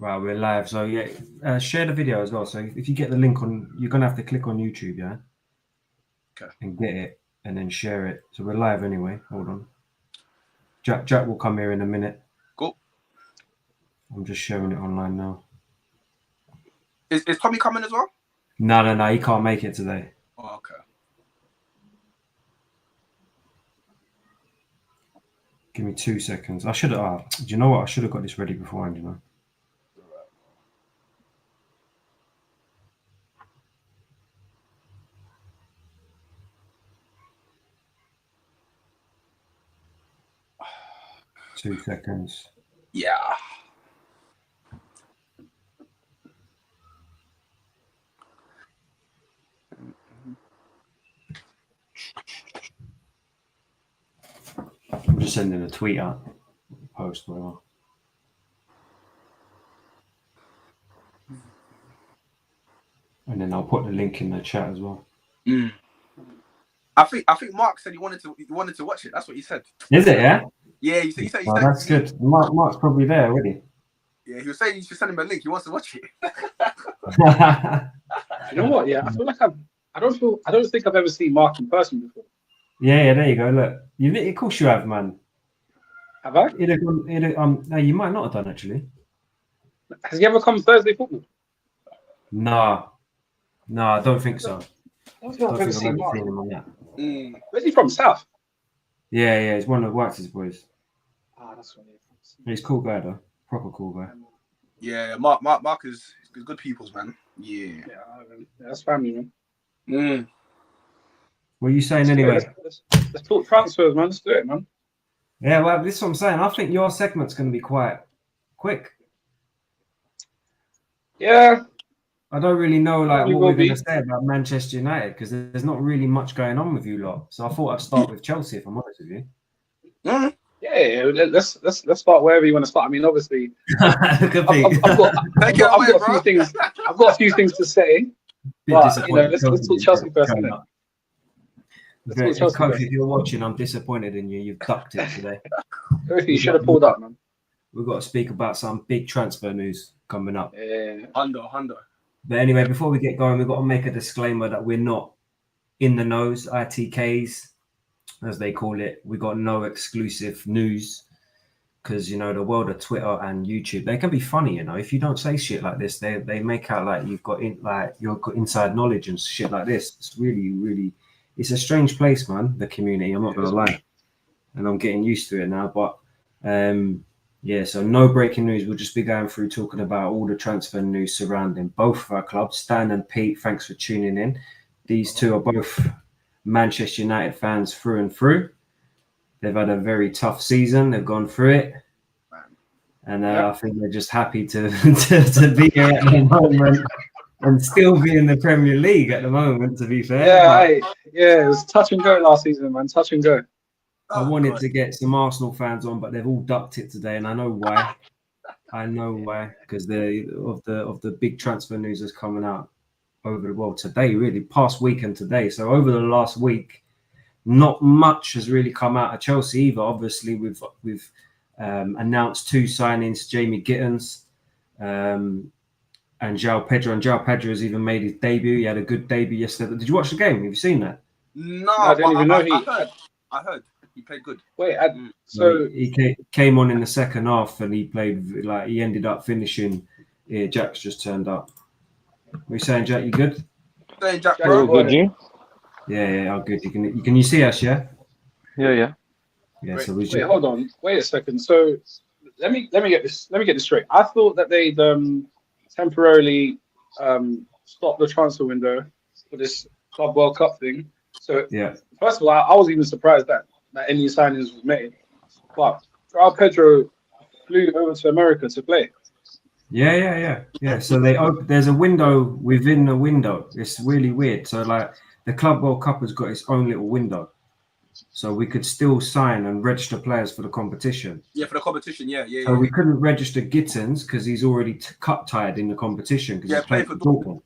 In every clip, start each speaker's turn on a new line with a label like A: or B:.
A: Right, we're live. So yeah, share the video as well. So if you get the link on, you're gonna have to click on YouTube, yeah.
B: Okay.
A: And get it, and then share it. So we're live anyway. Hold on. Jack will come here in a minute.
B: Cool.
A: I'm just sharing it online now.
B: Is Tommy coming as well?
A: No, he can't make it today.
B: Oh, okay.
A: Give me 2 seconds. I should have. Do you know what? I should have got this ready beforehand. You know. Two seconds.
B: Yeah.
A: I'm just sending a tweet out, post, whatever. And then I'll put the link in the chat as well.
B: Mm. I think Mark said he wanted to watch it. That's what he said.
A: Is it? Yeah.
B: Yeah, he said.
A: Oh, that's good. Mark's probably there already.
B: Yeah, he was saying you should send him a link. He wants to watch it.
C: You know what? Yeah, I feel like I don't think I've ever seen Mark in person before.
A: Yeah, there you go. Look, of course you have, man.
C: Have I?
A: No, you might not have done actually.
C: Has he ever come Thursday football?
A: No, I don't think so.
C: I don't think I've ever seen Mark.
A: him on that.
C: Where's he from? South?
A: Yeah, he's one of Wax's boys.
C: Ah, that's what
A: He's a cool guy though, proper cool guy.
B: Yeah, Mark is good people's man. Yeah,
C: that's family, man.
B: Mm.
A: What are you saying anyway?
C: Let's talk transfers, man. Let's do it, man.
A: Yeah, well, this is what I'm saying. I think your segment's going to be quite quick.
C: Yeah.
A: I don't really know what we're going
C: be.
A: to say about Manchester United because there's not really much going on with you lot. So I thought I'd start with Chelsea, if I'm honest with you.
C: Mm. Yeah, let's start wherever you want to start. I mean, obviously, I've got a few things to say. But, let's talk Chelsea first.
A: Coach, if you're watching, I'm disappointed in you. You've ducked it today.
C: You should have pulled up, man.
A: We've got to speak about some big transfer news coming up.
C: Yeah,
B: Hundo.
A: But anyway, before we get going, we've got to make a disclaimer that we're not in the nose, ITKs, as they call it. We got no exclusive news because, the world of Twitter and YouTube, they can be funny, If you don't say shit like this, they make out like you've got inside knowledge and shit like this. It's really, really, it's a strange place, man, the community. I'm not going to lie. And I'm getting used to it now. But, so no breaking news. We'll just be going through talking about all the transfer news surrounding both of our clubs. Stan and Pete, thanks for tuning in. These two are both Manchester United fans through and through. They've had a very tough season. They've gone through it. And I think they're just happy to be here at the moment and still be in the Premier League at the moment, to be fair.
C: Yeah, it was touch and go last season, man. Touch and go.
A: I wanted to get some Arsenal fans on, but they've all ducked it today, and I know why. Because of the big transfer news that's coming out over the world today, really past week and today. So over the last week, not much has really come out of Chelsea either. Obviously, we've announced two signings: Jamie Gittins and João Pedro. And João Pedro has even made his debut. He had a good debut yesterday. Did you watch the game? Have you seen that?
B: No,
C: I didn't even know
B: I heard. He played good.
C: Wait,
A: so he came on in the second half and he played he ended up finishing. Yeah, Jack's just turned up. What are you saying, Jack? You good?
B: Saying Jack,
D: bro. Good, you?
A: Yeah. Oh, good. Can you see us? Yeah.
D: Yeah.
A: Yeah. So
C: wait, hold on. Wait a second. So let me get this straight. I thought that they'd temporarily stopped the transfer window for this Club World Cup thing. So first of all, I was even surprised that any signings was made. But João Pedro flew over to America to play.
A: Yeah. So there's a window within the window. It's really weird. So the Club World Cup has got its own little window. So we could still sign and register players for the competition.
B: Yeah, for the competition. Yeah.
A: So we couldn't register Gittins because he's already cup-tied in the competition because he's played for Dortmund.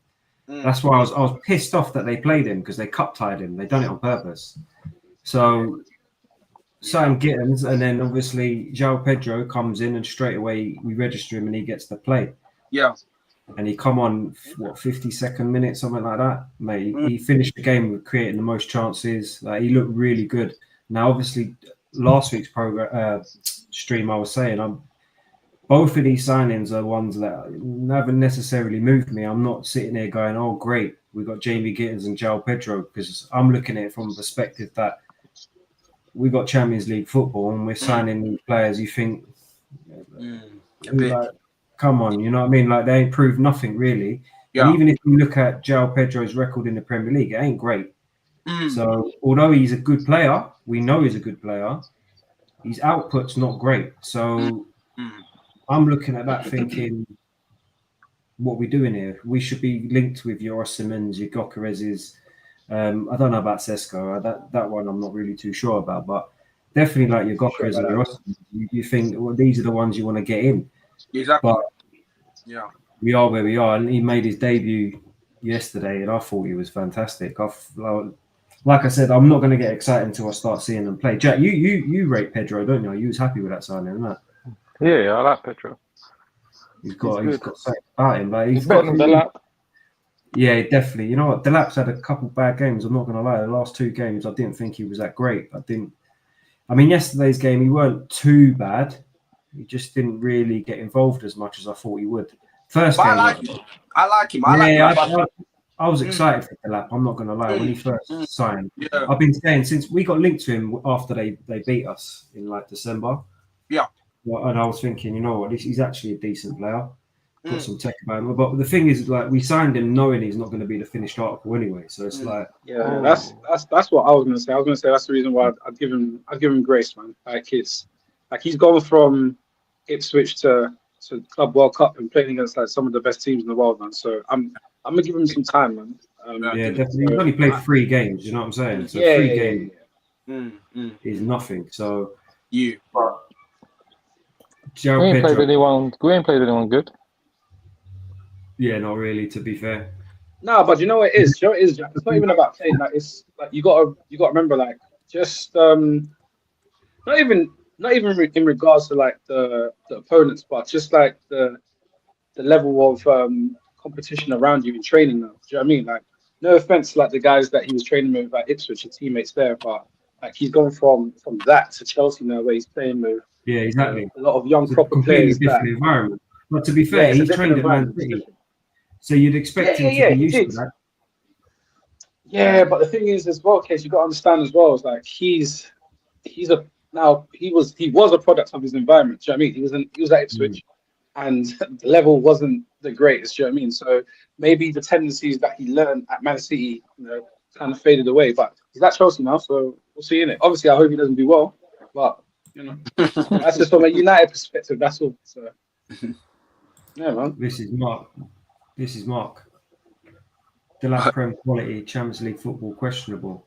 A: That's why I was pissed off that they played him because they cup-tied him. They done it on purpose. So sign Gittins, and then obviously João Pedro comes in and straight away we register him and he gets to play.
B: Yeah.
A: And he come on, what, 52nd minute, something like that, mate. He finished the game with creating the most chances. Like, he looked really good. Now, obviously, last week's stream, I was saying, both of these signings are ones that haven't necessarily moved me. I'm not sitting there going, oh, great, we got Jamie Gittins and João Pedro, because I'm looking at it from a perspective that we got Champions League football and we're signing these players. You think, like, come on, you know what I mean? Like, they ain't proved nothing really.
B: Yeah.
A: And even if you look at João Pedro's record in the Premier League, it ain't great. So although he's a good player, we know he's a good player, his output's not great. So I'm looking at that thinking, what are we doing here? We should be linked with your Osimhen's, your Gyökeres's. I don't know about Sesko. That one I'm not really too sure about, but definitely like your Gyökeres and your Osimhen. You think, well, these are the ones you want to get in.
B: Exactly.
A: But
B: yeah,
A: we are where we are, and he made his debut yesterday, and I thought he was fantastic. Like I said, I'm not going to get excited until I start seeing them play. Jack, you rate Pedro, don't you? You was happy with that signing, isn't it?
D: Yeah, I like Pedro.
A: He's got something about him. Like,
D: He's better than Delap.
A: Yeah, definitely. You know what? Delap's had a couple bad games. I'm not going to lie. The last 2 games, I didn't think he was that great. I mean, yesterday's game, he weren't too bad. He just didn't really get involved as much as I thought he would. First game,
B: I like him.
A: I was excited for Delap. I'm not going to lie. When he first signed,
B: yeah.
A: I've been saying since we got linked to him after they beat us in like December.
B: Yeah.
A: And I was thinking, you know what, he's actually a decent player. Got some tech about him. But the thing is, like, we signed him knowing he's not going to be the finished article anyway. So it's like,
C: that's what I was going to say. I was going to say that's the reason why I'd give him grace, man. Like, it's like he's gone from Ipswich to Club World Cup and playing against like some of the best teams in the world, man. So I'm gonna give him some time, man.
A: Definitely. He's only played 3 games. You know what I'm saying? So 3 games is nothing. So
B: we
D: ain't played anyone good.
A: Yeah, not really. To be fair.
C: No, but you know what it is. You know what it is, Jack? It's not even about playing. Like, it's like you gotta remember, like, just not even in regards to like the opponents, but just like the level of competition around you in training now. Do you know what I mean? Like, no offense to like the guys that he was training with at Ipswich, his teammates there, but like he's gone from that to Chelsea now, where he's playing with
A: exactly
C: a lot of young
A: it's
C: proper
A: a completely
C: players.
A: Different environment. But to be fair, he trained at Man City, so you'd expect him to be used to that.
C: Yeah, but the thing is, as well, Case, you got to understand as well, is like he was a product of his environment. Do you know what I mean? He was at Ipswich, and the level wasn't the greatest. Do you know what I mean? So maybe the tendencies that he learned at Man City, kind of faded away. But he's at Chelsea now, so we'll see in it. Obviously, I hope he doesn't do well, but that's just from a United perspective. That's all. So yeah, man.
A: This is Mark. Delap Prem quality, Champions League football questionable.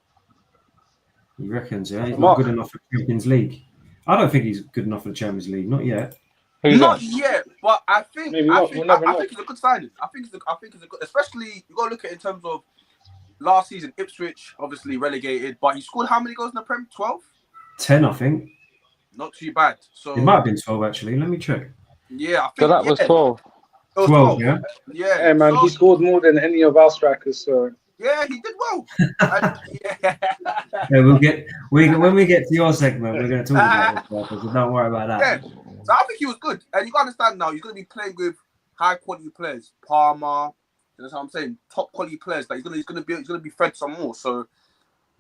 A: He reckons, yeah, he's not good enough for Champions League. I don't think he's good enough for the Champions League. Not yet.
B: Not yet, but I think I think it's a good signing. I think it's a good, especially you got to look at it in terms of last season. Ipswich obviously relegated, but he scored how many goals in the Prem? 12?
A: 10, I think.
B: Not too bad. So
A: it might have been 12 actually. Let me check.
B: Yeah, I think
D: so that was 12.
B: It was
A: 12, yeah.
B: Yeah,
C: hey, man, he scored more than any of our strikers. So
B: yeah, he did well.
A: When we get to your segment, we're going to talk about this. So don't worry about that.
B: Yeah. So I think he was good, and you got to understand now. He's going to be playing with high quality players, Palmer. That's what I'm saying. Top quality players. Like he's going to be fed some more. So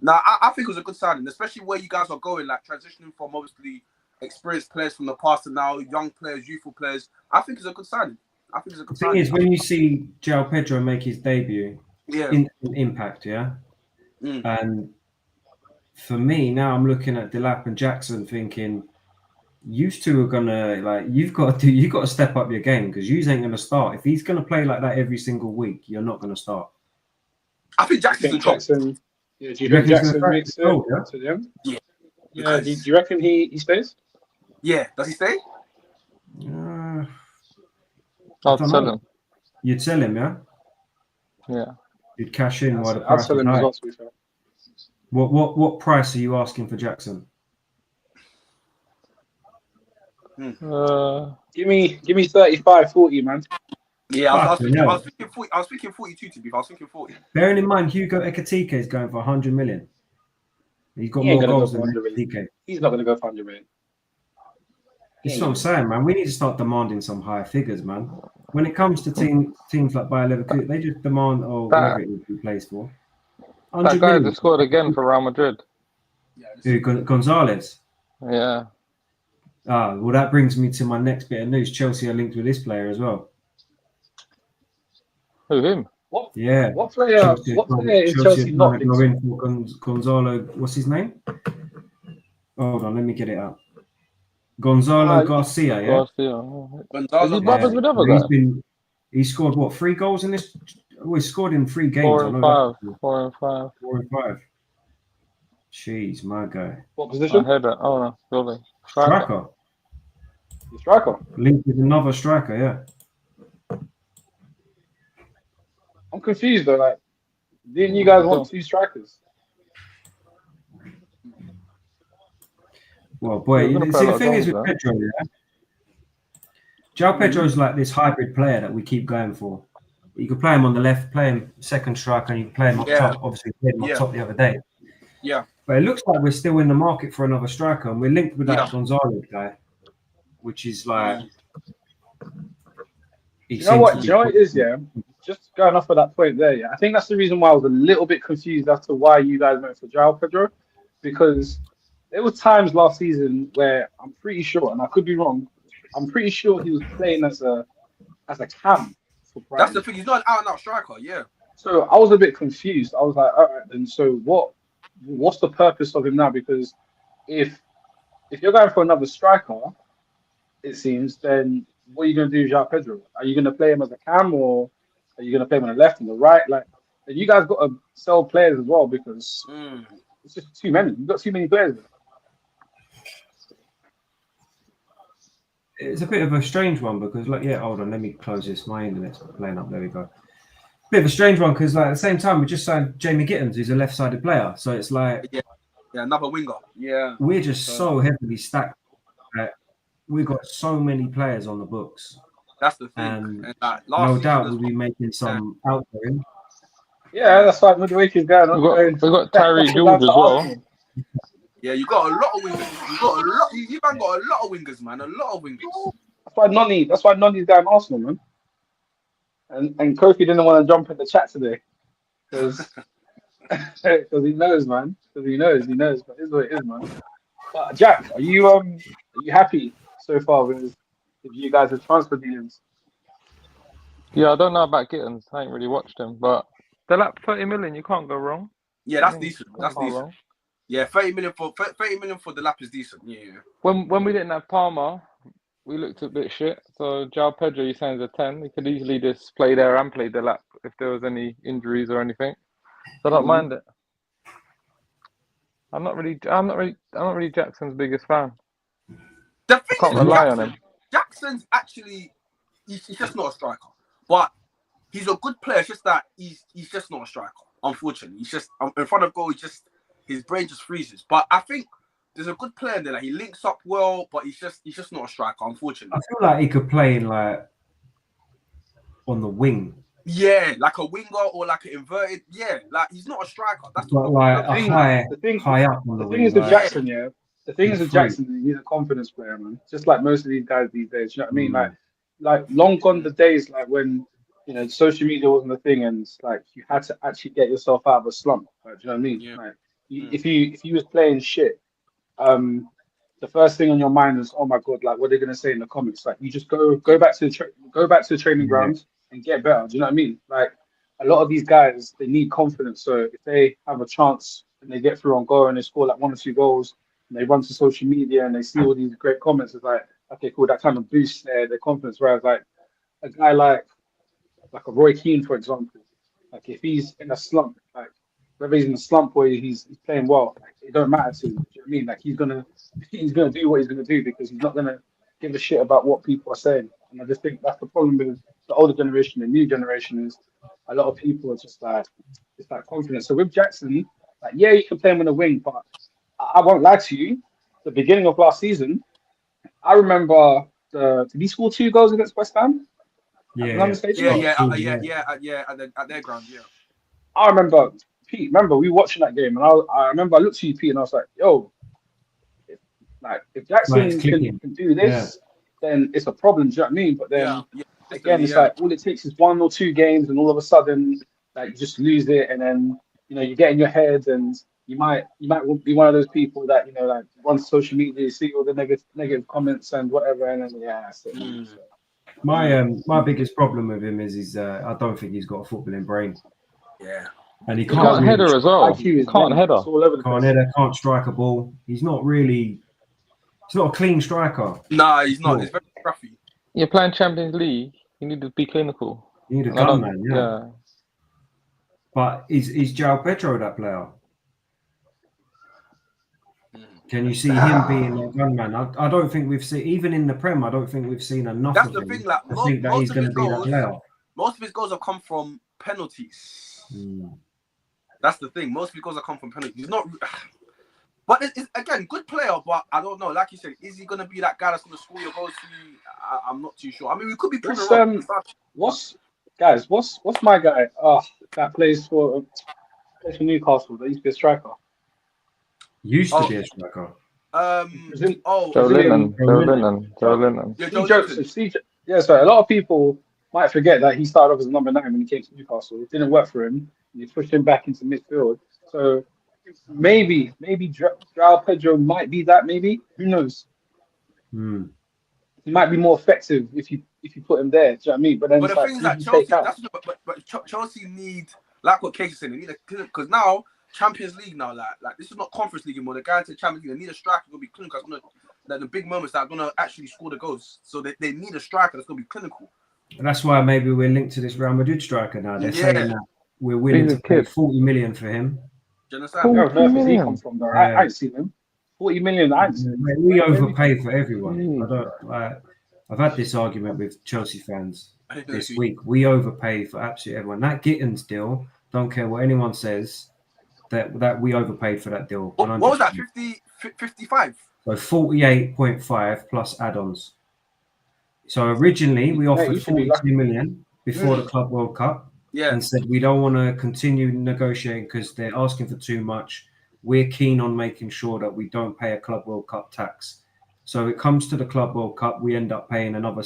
B: now I think it was a good signing, especially where you guys are going, like transitioning from obviously experienced players from the past to now young players, youthful players. I think it's a good signing.
A: The thing is, when you see João Pedro make his debut, in impact, and for me now, I'm looking at Delap and Jackson, thinking, you two are gonna you've got to step up your game because you ain't gonna start if he's gonna play like that every single week. You're not gonna start.
B: I think Jackson.
C: Yeah, do you think Jackson makes it to them?
B: Yeah.
C: Yeah. Do you reckon he stays?
B: Yeah. Does he stay?
D: I'll sell him.
A: You'd sell him, yeah?
D: Yeah.
A: You'd cash in while the
C: I'll
A: price
C: sell
A: is
C: him
A: high.
C: as well, to be fair.
A: What price are you asking for Jackson?
C: Give me 35, 40, man.
B: Yeah, I was
A: Fucking
B: thinking, I
A: hell.
B: was thinking 40. I was thinking 42 to be. I was thinking 40.
A: Bearing in mind, Hugo Ekitike is going for 100 million. He's got
C: He ain't
A: more
C: gonna go
A: goals
C: for
A: than
C: 100 million.
A: Ekitike.
C: He's not gonna go for 100 million.
A: That's what I'm saying, man. We need to start demanding some higher figures, man. When it comes to teams like Bayer Leverkusen, they just demand, whoever it is he plays for.
D: That
A: 100
D: guy
A: million.
D: just scored again for Real Madrid.
B: Yeah,
A: Who, Gonzalez.
D: Yeah.
A: Well, that brings me to my next bit of news. Chelsea are linked with this player as well.
D: Who, him?
C: What?
A: Yeah.
C: What player?
A: Chelsea
C: What player is Chelsea
A: are
C: not
A: trying to go
C: linked?
A: in for Gonzalo. What's his name? Hold on, let me get it up. Gonzalo Garcia, yeah?
D: Garcia. Is he
B: Gonzalo
D: brothers with other
A: He's
D: guy?
A: he scored what, 3 goals in this? Oh, he scored in 3 games.
D: 4
A: I
D: and
A: know
D: 5.
A: that.
D: 4 and 5.
A: 4 and 5. Jeez, my guy.
C: What
D: I
C: position?
D: heard that. Oh no, really.
A: Striker.
C: The striker.
A: Linked with another striker, yeah.
C: I'm confused though. Like, didn't you guys want 2 strikers?
A: Well, boy,
D: We're gonna
A: see,
D: play a
A: the
D: lot
A: thing
D: of
A: is with
D: goals,
A: Pedro, yeah? João Pedro's like this hybrid player that we keep going for. You could play him on the left, play him second striker, and you can play him up top. Obviously, we played him up top the other day.
B: Yeah.
A: But it looks like we're still in the market for another striker, and we're linked with that
B: Yeah.
A: Gonzalez guy, which is like.
C: You know what? You know what it is, yeah. Just going off of that point there, yeah. I think that's the reason why I was a little bit confused as to why you guys went for João Pedro, because there were times last season where I'm pretty sure, and I could be wrong, I'm pretty sure he was playing as a cam for Brighton.
B: That's the thing. He's not an out-and-out striker. Yeah.
C: So I was a bit confused. I was like, all right, then. So what's the purpose of him now? Because if you're going for another striker, it seems, then what are you going to do with João Pedro? Are you going to play him as a cam, or are you going to play him on the left and the right? Like, you guys got to sell players as well, because it's just too many. You've got too many players.
A: It's a bit of a strange one because, like, yeah, hold on, let me close this. My internet's playing up. There we go. Bit of a strange one because, like, at the same time, we just signed Jamie Gittens, who's a left-sided player. So it's like,
B: yeah, another winger. Yeah,
A: we're just so heavily stacked. We've got so many players on the books.
B: That's the thing.
A: And
B: last
A: no doubt
B: season
A: we'll be making some outgoing.
C: Yeah, that's why Mudwake is going on.
D: We've got Tyreek George as well.
B: Yeah, you got a lot of wingers. You got a lot. You man got a lot of wingers, man. A lot of wingers.
C: That's why Nonny's going Arsenal, man. And Kofi didn't want to jump in the chat today because he knows, man. Because he knows. But it's what it is, man. But Jack, are you happy so far with you guys' transfer dealings?
D: Yeah, I don't know about Gittens. I ain't really watched him, but they're like 30 million. You can't go wrong.
B: Yeah, that's decent. That's
D: Can't go
B: decent.
D: wrong.
B: Yeah, 30 million for the lap is decent. Yeah.
D: When we didn't have Palmer, we looked a bit shit. So João Pedro, you're saying is a 10. He could easily just play there and play the lap if there was any injuries or anything. So I don't mind it. I'm not really Jackson's biggest fan.
B: The thing
D: Can't
B: is,
D: rely on him.
B: Jackson's actually he's just not a striker, but he's a good player. It's just that he's just not a striker. Unfortunately, he's just in front of goal. His brain just freezes. But I think there's a good player in there. Like, he links up well, but he's just not a striker. Unfortunately,
A: I feel like he could play in like on the wing.
B: Yeah, like a winger or like an inverted. Yeah, like he's not a striker. That's
A: but like
C: the thing,
A: high up on the
C: thing
A: wing.
C: is with
A: like,
C: Jackson, yeah. The thing is with Jackson, he's a confidence player, man. Just like most of these guys these days. You know what I mean? Like long gone the days like when social media wasn't a thing, and like you had to actually get yourself out of a slump. Like, do you know what I mean?
B: Yeah.
C: Like, if you was playing shit, the first thing on your mind is, oh my god, like what are they gonna say in the comments? Like, you just go back to the training grounds and get better. Do you know what I mean? Like, a lot of these guys, they need confidence. So if they have a chance and they get through on goal and they score like 1 or 2 goals, and they run to social media and they see all these great comments, it's like, okay, cool, that kind of boosts their confidence. Whereas like a guy like a Roy Keane, for example, like if he's in a slump, like whether he's in a slump or he's playing well, like, it don't matter to him. Do you know what I mean? Like he's gonna do what he's gonna do because he's not gonna give a shit about what people are saying. And I just think that's the problem with the older generation. The new generation is a lot of people are just like, it's like confidence. So with Jackson, like, yeah, you can play him on the wing, but I won't lie to you. The beginning of last season, I remember did he score 2 goals against West Ham? London Stadium?
B: At their ground, yeah.
C: I remember, Pete. Remember we watching that game, and I remember I looked to you, Pete, and I was like, "Yo, if Jackson
A: it's clicking.
C: can do this, then it's a problem." Do you know what I mean? But then again, it's
B: yeah.
C: like all it takes is 1 or 2 games, and all of a sudden, like you just lose it, and then you get in your head, and you might be one of those people that like on social media, you see all the negative comments and whatever, and then that's it. So,
A: My biggest problem with him is I don't think he's got a footballing brain.
B: Yeah.
A: And he
D: He
A: can't
D: can't header as well.
C: IQ is
D: Can't header.
C: all over the
A: Can't
C: place.
A: header, can't strike a ball. He's not a clean striker.
B: Nah, he's not. He's very scruffy.
D: You're playing Champions League. You need to be clinical.
A: You need a
D: I don't-
A: gunman, yeah. But is João Pedro that player? Can you see him being a gunman? I don't think we've seen, even in the Prem, I don't think we've seen enough
B: That's
A: of
B: the
A: him.
B: thing. Like,
A: I think that he's going to be that player.
B: Most of his goals have come from penalties. That's the thing. Most of his goals have come from penalties. He's not. But it's again, good player. But I don't know. Like you said, is he going to be that guy that's going to score your goals for you? I'm not too sure. I mean, we could be proven wrong.
C: What's my guy? That plays for Newcastle. That used to be a striker.
A: Used to be a striker.
D: Joe Lennon.
C: Yeah, so a lot of people might forget that he started off as a number 9 when he came to Newcastle. It didn't work for him. And he pushed him back into midfield. So maybe João Pedro might be that. Maybe, who knows? He might be more effective if you put him there. Do you know what I mean? But then
B: the thing is that Chelsea, but Chelsea need, like what Casey said, they need because now Champions League now, like this is not Conference League anymore. They're going to Champions League. They need a striker who's gonna be clinical. Like the big moments that are gonna actually score the goals. So they need a striker that's gonna be clinical.
A: And that's why maybe we're linked to this Real Madrid striker now. They're saying that we're willing to pay 40 million for him.
B: Do you understand?
C: Where on earth has he come from, though? I ain't seen him. 40 million. I ain't seen him.
A: We overpay for everyone. I've had this argument with Chelsea fans this week. We overpay for absolutely everyone. That Gittins deal, don't care what anyone says, that we overpaid for that deal.
B: What was that? 55?
A: So 48.5 plus add-ons. So originally we offered 42 million before the Club World Cup.
B: Yeah.
A: And said we don't want to continue negotiating because they're asking for too much. We're keen on making sure that we don't pay a Club World Cup tax. So it comes to the Club World Cup, we end up paying another,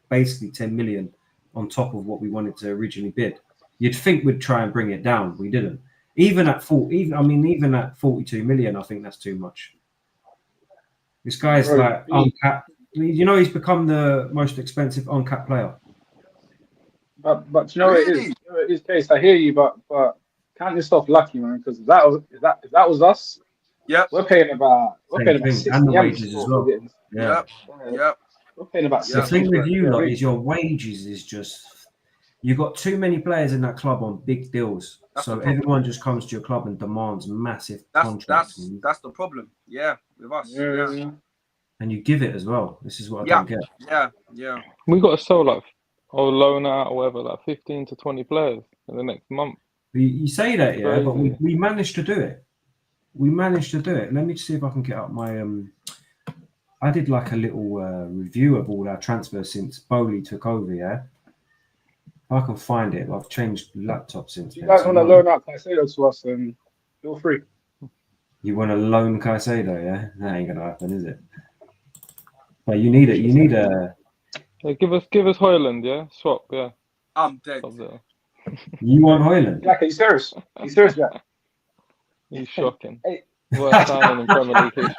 A: basically 10 million on top of what we wanted to originally bid. You'd think we'd try and bring it down. We didn't. Even at 42 million, I think that's too much. This guy's like uncapped. He's become the most expensive uncapped player.
C: But you know what it is? It is case. I hear you, but count yourself lucky, man. Because if that was us, we're paying about 60
A: and the wages as well.
B: Yep.
C: We're paying about 60.
A: The thing with you lot is your wages is just you've got too many players in that club on big deals. So everyone just comes to your club and demands massive contracts.
B: That's the problem. Yeah, with us. Yeah.
A: And you give it as well. This is what I don't get.
B: Yeah.
D: We got to sell loan out or whatever, like 15 to 20 players in the next month.
A: You say that, but we managed to do it. Let me see if I can get up my I did like a little review of all our transfers since Bowley took over, If I can find it. I've changed laptops since then.
C: You guys want to loan out Caicedo to us, and feel free.
A: You want to loan Caicedo, yeah? That ain't gonna happen, is it? But you need it. You need a.
D: Yeah, give us Højlund, yeah? Swap, yeah.
B: I'm dead.
A: You want Højlund?
C: Jack, are you serious? Are you serious, Jack?
D: He's shocking.
C: Hey.
D: Worst signing in Premier League history.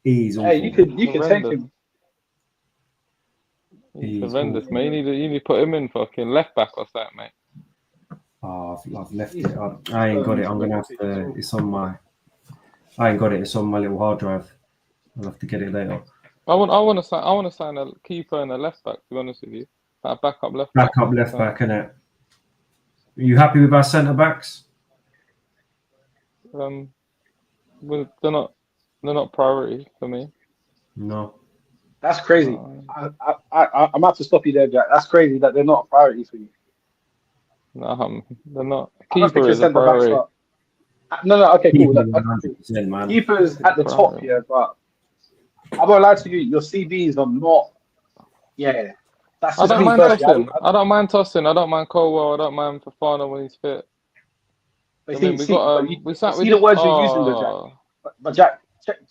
A: He's awful.
C: Hey, you could take him.
D: He's horrendous, mate. You need to put him in fucking left back or something, mate.
A: Oh, I've left it. I ain't got it. I'm gonna have to. It's on my. I ain't got it. It's on my little hard drive. I'll have to get it later.
D: I want to sign a keeper and a left back. To be honest with you, a backup left back.
A: Backup left back, innit? Are you happy with our centre backs?
D: Well, they're not priority for me.
A: No.
C: That's crazy. I'm about to stop you there, Jack. That's crazy that they're not a priority for you.
D: No, they're not.
C: Keeper is a priority. No, okay, cool. Keeper's at the top here, but I won't lie to you. Your CBs are not. Yeah, that's
D: I
C: just
D: don't
C: me
D: mind
C: personally.
D: tossing. I don't mind tossing. I don't mind Colwell. I don't mind Fafana when he's fit.
C: But
D: I mean, we got we sat. We
C: see the
D: just.
C: words you're using, though, Jack. But Jack,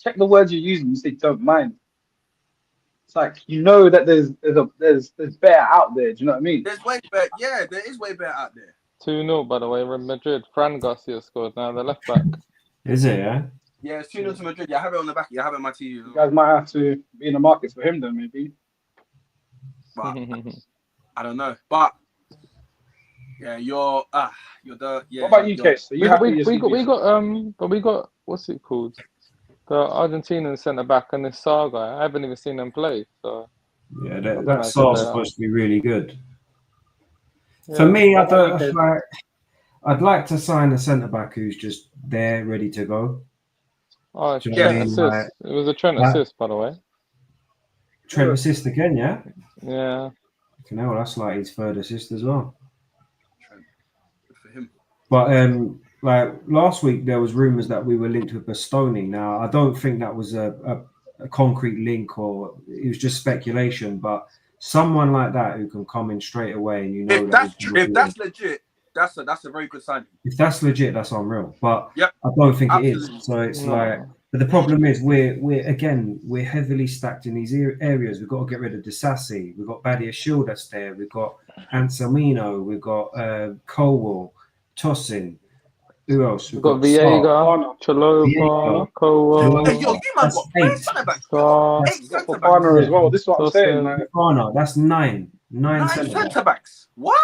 C: check the words you're using. You say don't mind. It's like you know that there's better out there. Do you know what I mean?
B: There's way better. Yeah, there is way better out there.
D: 2-0, by the way. Real Madrid. Fran Garcia scored now. The left back.
A: Is it? Yeah.
B: Yeah, it's 2-0 to Madrid. Yeah, I have it on the back. Yeah, I have it on my TV.
C: You guys might have to be in the market for him, then maybe.
B: But I don't know. But yeah, you're the yeah.
C: What about you, Case? Are you happy with your CBs?
D: but we got what's it called? The Argentinian centre back and this Sar guy. I haven't even seen them play. So
A: Yeah,
D: don't
A: that
D: know
A: Sar's
D: if
A: supposed to be really good.
D: yeah.
A: For me, I
C: What about
A: don't
C: you, Case?
A: like. I'd like to sign a centre back who's just there, ready to go.
D: Oh, it's
A: Do you
B: know what I
D: Trent
A: mean?
D: assist.
A: Like,
D: It was a Trent
A: that-
D: assist, by the way.
A: Trent assist again, yeah.
D: Yeah.
A: You know, that's like his third assist as well.
B: Good for him.
A: But like last week, there was rumours that we were linked with Bastoni. Now, I don't think that was a concrete link, or it was just speculation. But someone like that who can come in straight away, and you know,
B: If that's legit, that's a very good signing.
A: if that's legit, that's unreal. But
B: Yep.
A: I don't think it
B: Absolutely.
A: is. So it's
D: No.
A: like, but the problem is we're heavily stacked in these areas. We've got to get rid of Disassi. We've got Badia Shield that's there. We've got Anselmino. We've got Colwell, Tosin. Who else?
D: We've got
A: Sarr.
D: Viega, Chalopa,
A: Viega.
D: Colwell,
B: Hey, yo, you man
A: That's
B: got
A: eight.
B: 8 centre backs.
D: Sar.
B: 8 centre backs.
C: Fofana as well. This is what I'm saying.
D: Tosin.
C: Like,
A: Fofana, that's nine
B: 9
A: centre backs,
B: centre backs. What?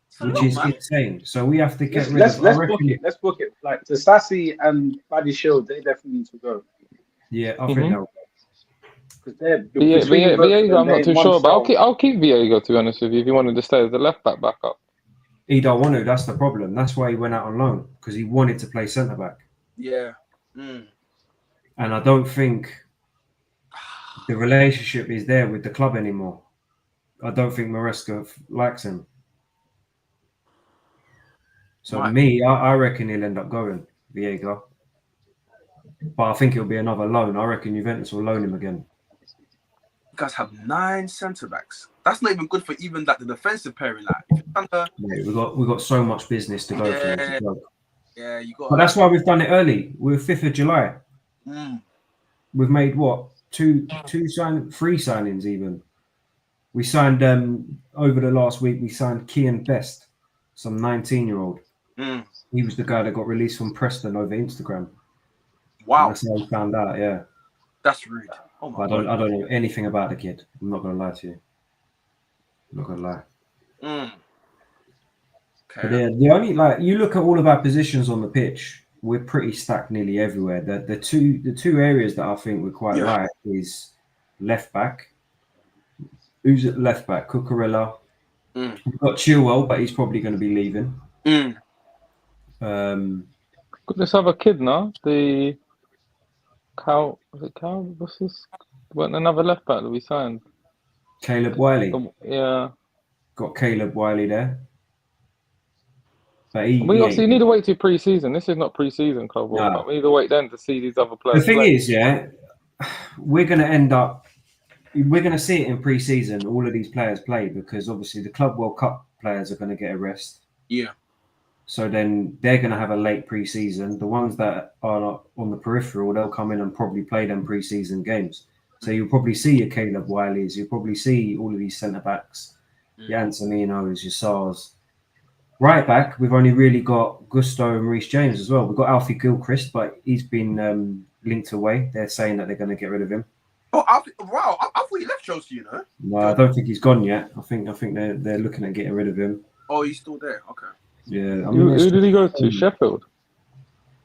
B: It's a
A: which
B: lot,
A: is
B: man.
A: insane. So we have to get
C: let's
A: rid of.
C: let's book it. Like Disassi and Buddy Shield, they definitely need to go
A: Yeah, I
D: Mhm.
A: think they'll.
C: because they're between both of them,
D: Viega, I'm
C: they're
D: not too
C: in one
D: sure, but
C: cell.
D: I'll keep Viega, to be honest with you, if you wanted to stay as the left back backup.
A: He don't want to. That's the problem. That's why he went out on loan, because he wanted to play centre back.
B: Yeah. Mm.
A: And I don't think the relationship is there with the club anymore. I don't think Maresca likes him. So
B: Right.
A: I reckon he'll end up going, Viega. But I think it'll be another loan. I reckon Juventus will loan him again.
B: You guys have 9 centre backs. That's not even good for even like the defensive pairing. Like, if you're trying to,
A: Mate, we've got so much business to go through. It's a joke.
B: yeah, you got.
A: But that's why we've done it early. We're 5th of July.
B: Mm.
A: We've made what? Three signings even. We signed over the last week. We signed Kian Best, some 19-year-old.
B: Mm.
A: He was the guy that got released from Preston over Instagram.
B: Wow,
A: That's how we found out. Yeah,
B: that's rude. Oh my
A: I
B: god.
A: don't know anything about the kid. I'm not gonna lie to you. I'm not gonna lie.
B: Mm.
A: But
B: Okay.
A: yeah, the only like you look at all of our positions on the pitch, we're pretty stacked nearly everywhere. The two areas that I think we're quite light is left back. Who's at left back? Cucurella.
B: Mm.
A: We've got Chilwell, but he's probably going to be leaving.
B: Mm.
D: Got this other kid now, the Cal. Was it Cal? What's this? Went another left back that we signed.
A: Caleb Wiley.
D: Yeah.
A: Got Caleb Wiley there. But
D: We obviously need to wait till pre-season. This is not pre-season, Club World
A: No.
D: Cup. We need to wait then to see these other players.
A: The thing
D: play.
A: is, yeah, we're going to see it in pre-season, all of these players play, because obviously the Club World Cup players are going to get a rest.
B: Yeah.
A: So then they're going to have a late pre-season. The ones that are not on the peripheral, they'll come in and probably play them pre-season games. So you'll probably see your Caleb Wileys, you'll probably see all of these centre-backs, your Antoninos, your Sars. Right back, we've only really got Gusto and Reece James as well. We've got Alfie Gilchrist, but he's been linked away. They're saying that they're going to get rid of him.
B: Oh, I thought he left Chelsea, you know.
A: No, I don't think he's gone yet. I think they're looking at getting rid of him.
B: Oh, he's still there. Okay.
A: Yeah, I
D: Who
A: mean,
D: did he go to? Sheffield.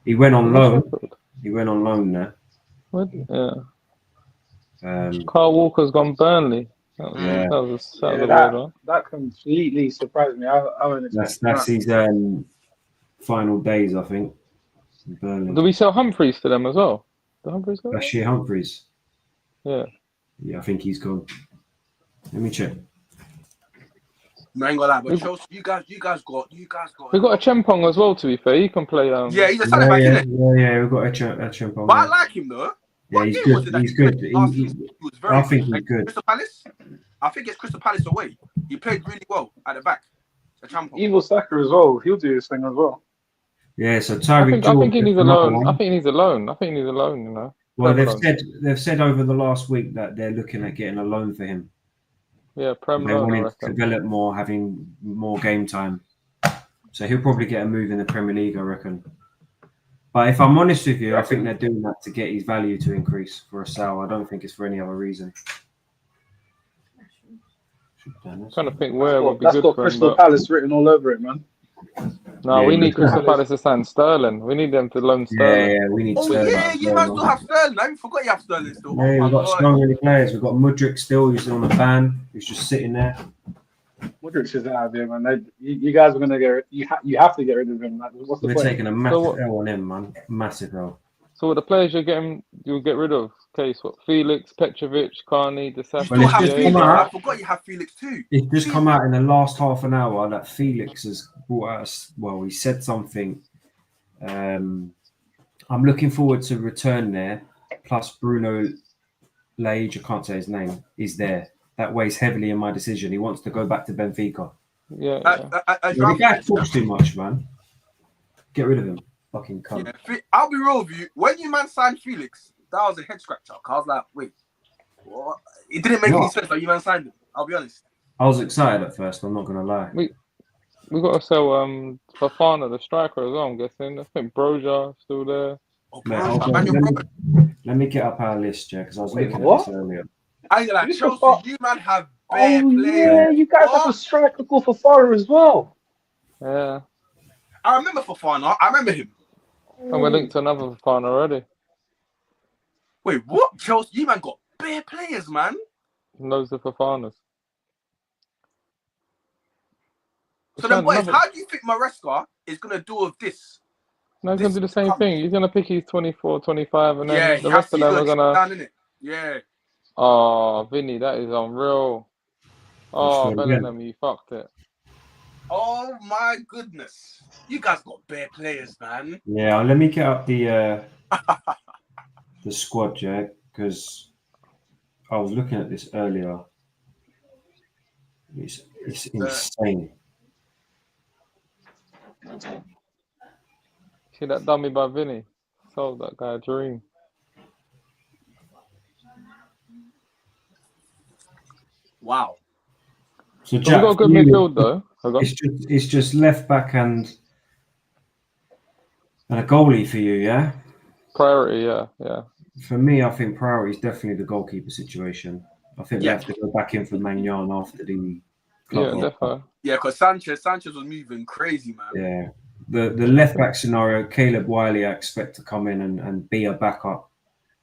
A: he went on loan.
D: Sheffield.
A: He went on loan there.
D: What? Yeah.
A: Um,
D: Carl Walker's gone Burnley. That was,
A: Yeah.
D: that was a weird one.
C: That completely surprised me. I wasn't
A: that's
C: expecting
A: his final days, I think. In Burnley.
D: Did we sell Humphreys to them as well? Did Humphreys go?
A: Bashir Humphreys.
D: Yeah.
A: Yeah, I think he's gone. Let me check.
B: No, I ain't gonna lie, but Chelsea, you guys got.
D: We got a Chempong as well. To be fair, he can play.
B: Yeah, he's a centre back, isn't it?
A: Yeah, we've got a Chempong.
B: But I like him though.
A: Yeah,
B: What
A: he's
B: game was
A: good.
B: it that
A: He's
B: he
A: good.
B: played last season? He was very
A: I think
B: good.
A: he's good.
B: Crystal Palace? I think it's Crystal Palace away. He played really well at the back. The champion.
C: Evil Saka as well. He'll do his thing as well.
A: Yeah, so
D: I
A: Tyreek
D: think
A: George
D: he
A: is
D: needs a
A: another
D: loan. I
A: one.
D: think he needs a loan. I think he needs a loan. You know.
A: Well,
D: Prem
A: they've
D: loan.
A: said over the last week that they're looking at getting a loan for him.
D: Yeah, Prem
A: They
D: loan.
A: want
D: I
A: him to
D: reckon.
A: develop more, having more game time. So he'll probably get a move in the Premier League, I reckon. But if I'm honest with you, I think they're doing that to get his value to increase for a sale. I don't think it's for any other reason.
D: I'm trying to think where would be
C: That's
D: good
C: got
D: for him.
C: Crystal
D: But
C: Palace written all over it, man.
D: no,
A: Yeah,
D: we
A: you
D: need
A: look
D: Crystal
A: at-
D: Palace to sign Sterling. We need them to loan
A: Yeah,
D: Sterling.
A: yeah, we need
B: Oh
A: Sterling.
B: yeah, you man still have Sterling. I forgot you have Sterling still.
A: Yeah,
B: Oh
A: we've
B: my
A: got
B: god.
A: so many players. We've got Mudryk still, who's on a ban, who's just sitting there.
C: Modric is out of here, man. You guys are gonna get. You have to get rid of him. Like, what's the
A: We're
C: point?
A: taking a massive L on him, man. Massive L.
D: So with the players you'll get rid of. Case what? Felix, Petrovic, Carney,
B: You
D: Disasi.
B: still have
A: just
B: Felix.
A: come out.
B: I forgot you have Felix too.
A: It's just come out in the last half an hour that Felix has brought us. Well, he said something. I'm looking forward to return there. Plus, Bruno Lage, I can't say his name, is there. That weighs heavily in my decision. He wants to go back to Benfica.
D: Yeah.
A: The guy talks too much, man. Get rid of him. Fucking cunt.
B: Yeah, I'll be real with you. When you man signed Felix, that was a head scratcher. I was like, wait, what? It didn't make any sense that you man signed him. I'll be honest.
A: I was excited at first. I'm not gonna lie.
D: We got to sell Fofana, the striker, as well. I'm guessing. I think Broja still there.
B: Oh,
A: Mate,
B: bro,
A: hold on.
B: man, you're
A: Let me get up our list, yeah, because I was
C: Wait,
A: looking
C: what?
A: at this earlier.
B: I ain't like
C: Who's
B: Chelsea.
C: Fofana?
B: You man have bare
C: Oh
B: players.
C: yeah, you guys have a striker called Fofana as well.
D: Yeah.
B: I remember Fofana. I remember him.
D: And we're linked to another Fofana already.
B: Wait, what? Chelsea, you man got bare players, man.
D: Loads of Fofanas.
B: So then, boys, how do you think Maresca is gonna do with this?
D: No, he's going to do the same thing. He's going to pick his 24, 25, and then
B: Yeah,
D: the rest of them are going to...
B: down, innit? Yeah.
D: Oh, Vinny, that is unreal. Oh,
A: That's good,
D: Bellingham, you fucked it.
B: Oh my goodness. You guys got bare players, man.
A: Yeah, let me get up the squad, Jack, because I was looking at this earlier. It's insane.
D: See that dummy by Vinny? Sold that guy a dream.
B: Wow.
A: So
D: So
A: Jack,
D: we got a good midfield though.
A: it's just left back and a goalie for you, yeah.
D: Priority, yeah.
A: For me, I think priority is definitely the goalkeeper situation. I think we have to go back in for Magnan after the club World Cup.
D: Definitely.
B: Yeah, because Sanchez was moving crazy, man.
A: Yeah. The left back scenario, Caleb Wiley, I expect to come in and be a backup.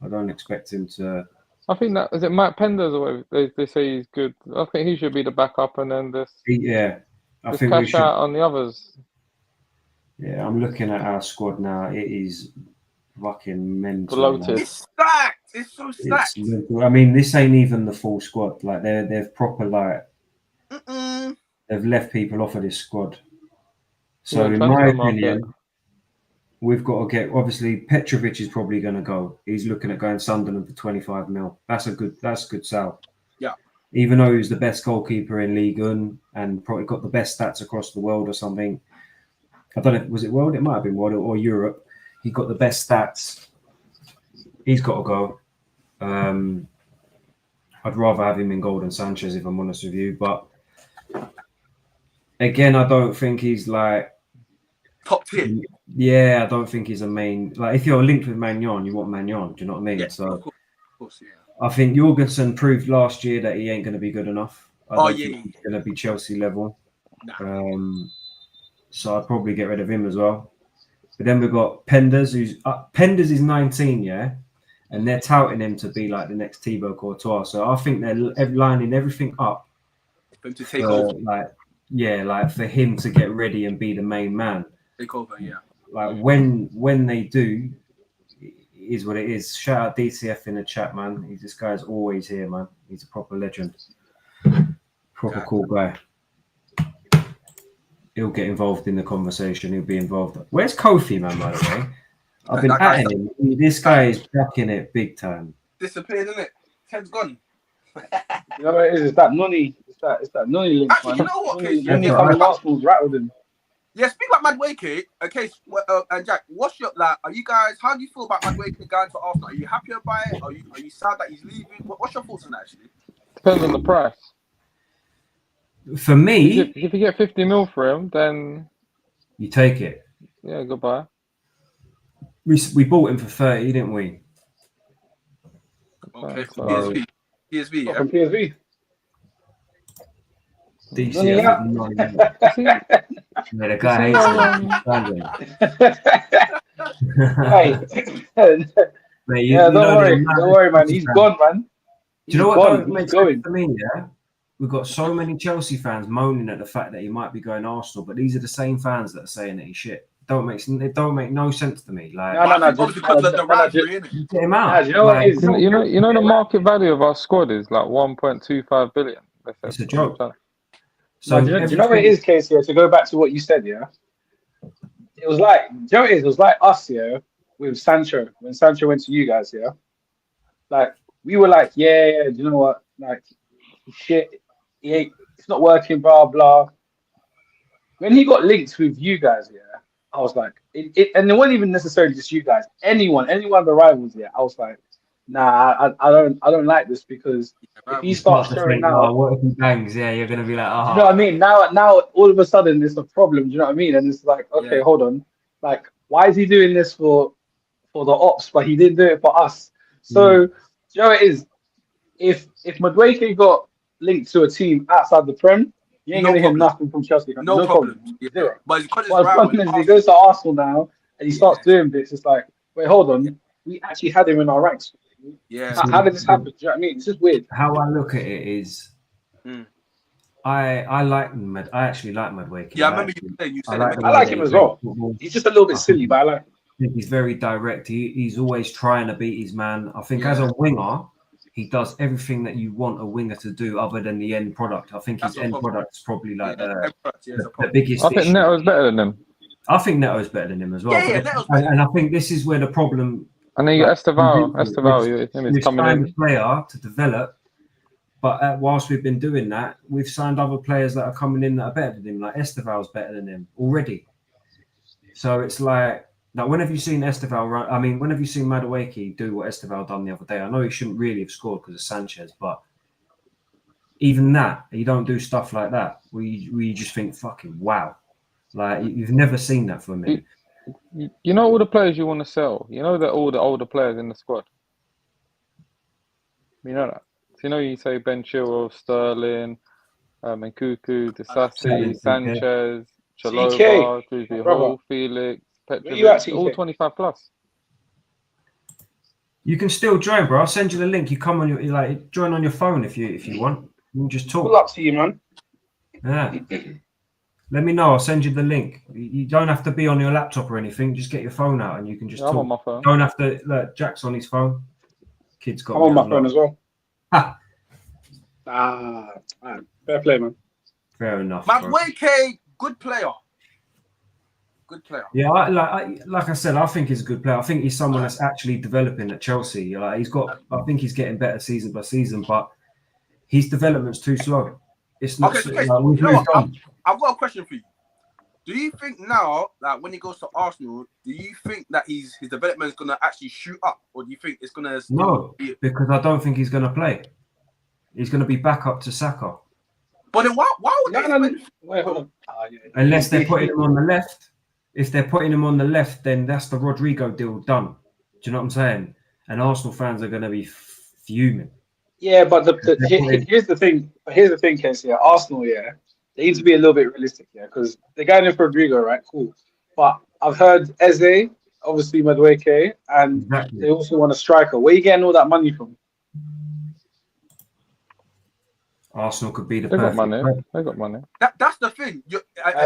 A: I don't expect him to.
D: I think that is it. Matt Penders, or whatever they say he's good. I think he should be the backup, and then
A: Yeah, I
D: just
A: think we
D: cash
A: should.
D: out on the others.
A: Yeah, I'm looking at our squad now. It is fucking mental.
D: Bloated.
A: Man.
B: It's stacked. It's so stacked.
A: I mean, this ain't even the full squad. Like they've proper like
B: Mm-mm.
A: they've left people off of this squad. So
D: Yeah,
A: in my
D: transfer market.
A: opinion, we've got to get. Obviously, Petrovic is probably going to go. He's looking at going Sunderland for 25 mil. That's a good sell.
B: Yeah.
A: Even though he's the best goalkeeper in Ligue 1 and probably got the best stats across the world or something. I don't know. Was it world? It might have been world or Europe. He got the best stats. He's got to go. I'd rather have him in goal than Sanchez, if I'm honest with you. But again, I don't think he's like
B: Top tier.
A: Yeah, I don't think he's a main. Like, if you're linked with Magnan, you want Magnan. Do you know what I mean?
B: Yeah,
A: So
B: of course, yeah.
A: I think Jorgensen proved last year that he ain't going to be good enough. I don't
B: yeah.
A: think he's going to be Chelsea level.
B: Nah.
A: So I'd probably get rid of him as well. But then we've got Penders, Penders is 19, yeah, and they're touting him to be like the next Thibaut Courtois. So I think they're lining everything up
B: For him to take over.
A: like for him to get ready and be the main man.
B: Take over, yeah.
A: Like when they do, it is what it is. Shout out DCF in the chat, man. This guy's always here, man. He's a proper legend, proper cool guy. He'll get involved in the conversation. He'll be involved. Where's Kofi, man? By the way, I've been
B: That guy's
A: atting him. This guy is ducking it big time.
B: disappeared, isn't it? Ted's gone.
C: You know what it is? It's that Nunny. It's that Nunny link,
B: Actually,
C: man.
B: you know what, Casey?
C: Nunny
A: Yeah,
C: coming Arsenal's rattled him.
B: Yeah, speak about Madueke. Okay, and Jack, what's your like? Are you guys? How do you feel about Madueke going to Arsenal? Are you happy about it? Are you sad that he's leaving? What's your thoughts on that? Actually,
D: Depends on the price.
A: For me,
D: If you get 50 mil for him, then
A: you take it.
D: yeah, goodbye.
A: We bought him for 30, didn't we?
B: okay,
D: So-
B: PSV, yeah.
C: From PSV.
A: DC,
C: Nunny
A: I
C: out.
A: think none.
D: See,
A: Yeah, the guy hates
C: Hey.
A: Mate,
C: Yeah, don't
A: know
C: worry.
A: the
C: Don't worry, man. He's gone, man.
A: Do you know what
C: He's
A: don't
C: gone.
A: make
C: He's
A: sense
C: going.
A: to me? Yeah, we've got so many Chelsea fans moaning at the fact that he might be going to Arsenal, but these are the same fans that are saying that he's shit. It don't make no sense to me. Like,
C: No, no, no.
B: Obviously, because of the rivalry, innit?
A: you get him out.
C: Yeah, do you know what
A: Like,
C: it is?
D: you know the market value of our squad is like 1.25 billion.
A: It's a joke.
C: So, do you know what it is, Casey? To go back to what you said, yeah? It was like, do you know what it is? It was like us, yeah, with Sancho. When Sancho went to you guys, yeah? Like, we were like, yeah, do you know what? Like, shit, it's not working, blah, blah. When he got linked with you guys, yeah, I was like, and it wasn't even necessarily just you guys. Anyone of the rivals, yeah, I was like, nah, I don't like this because if he starts showing out,
A: what if he bangs? Yeah, you're gonna be like,
C: do you know what I mean? Now, all of a sudden, it's a problem. Do you know what I mean? And it's like, okay,
B: Yeah.
C: hold on. Like, why is he doing this for the ops, but he didn't do it for us? So, do you know what it is? If Madueke got linked to a team outside the Prem, you ain't
B: No
C: gonna hear
B: problem.
C: nothing from Chelsea.
B: No problem. Yeah.
C: Zero.
B: But because it's
C: But as
B: rivalry,
C: soon as he goes to Arsenal now and he starts doing this, it's like, wait, hold on. We actually had him in our ranks.
B: yeah.
C: How did this happen? Do you know what I mean? It's just weird.
A: How I look at it is,
B: Mm.
A: I like I actually like Madueke.
B: Yeah, I remember you saying you said
A: like
B: it.
A: the
C: I
A: way
C: like
A: that
C: him
A: he
C: as well.
A: plays football.
C: He's just a little bit silly, but I like him.
A: I think he's very direct. He's always trying to beat his man. I think
B: Yeah.
A: as a winger, he does everything that you want a winger to do, other than the end product. I think
B: That's
A: his
B: the
A: end
B: problem.
A: product is probably like
B: Yeah, it's a
A: the
B: problem.
A: biggest
D: I think
A: issue.
D: Neto's better than him.
A: I think Neto's better than him as well.
B: Yeah,
A: But-
B: Neto's better.
A: and I think this is where the problem.
D: And then you got Estevao.
A: We've-
D: Estevao, him
A: We've
D: is coming
A: signed
D: in.
A: a player to develop, but whilst we've been doing that, we've signed other players that are coming in that are better than him. Like Esteval's better than him already. So it's like, now when have you seen Esteval run? I mean, when have you seen Madueke do what Esteval done the other day? I know he shouldn't really have scored because of Sanchez, but even that, you don't do stuff like that. We just think, fucking wow. Like, you've never seen that from him.
D: You know all the players you want to sell. You know that all the older players in the squad. You know that. So you know you say Ben Chilwell, Sterling, Nkuku, Disasi, Sanchez, Chalobah, Drewsbury Hall, Felix,
C: you at,
D: Petrovic, all
C: TK?
D: 25 plus.
A: You can still join, bro. I'll send you the link. You come on your join on your phone if you want. You can just
C: Good
A: talk.
C: luck to you, man.
A: Yeah. Let me know. I'll send you the link. You don't have to be on your laptop or anything. Just get your phone out and you can just
D: Yeah, I'm on
A: talk.
D: my phone.
A: Don't have to. Look, Jack's on his phone. Kid's got.
C: I'm on my phone as well.
A: Ha.
C: Man. Fair play, man.
A: Fair enough. bro.
B: Madueke, good player. Good player.
A: Yeah, like I said, I think he's a good player. I think he's someone that's actually developing at Chelsea. Like I think he's getting better season by season, but his development's too slow. It's not.
B: Okay,
A: we've
B: you know
A: moved
B: what?
A: on.
B: I've got a question for you. Do you think now that when he goes to Arsenal, do you think that his development is gonna actually shoot up, or do you think it's gonna
A: No,
B: be...
A: because I don't think he's going to play. He's going to be back up to Saka.
B: But then why would they
C: No.
B: spend...
C: Wait, hold on.
A: Unless they're putting him on the left. If they're putting him on the left, then that's the Rodrigo deal done. Do you know what I'm saying? And Arsenal fans are going to be fuming.
C: Yeah, but here's the thing. Here's the thing, Casey. Yeah, Arsenal, yeah, they need to be a little bit realistic, yeah, because they're going in for Rodrigo, right? Cool. But I've heard Eze, obviously Madueke, and
A: Exactly.
C: they also want a striker. Where are you getting all that money from?
A: Arsenal could be the
D: They got
A: perfect.
D: money. They got money.
B: That's the thing.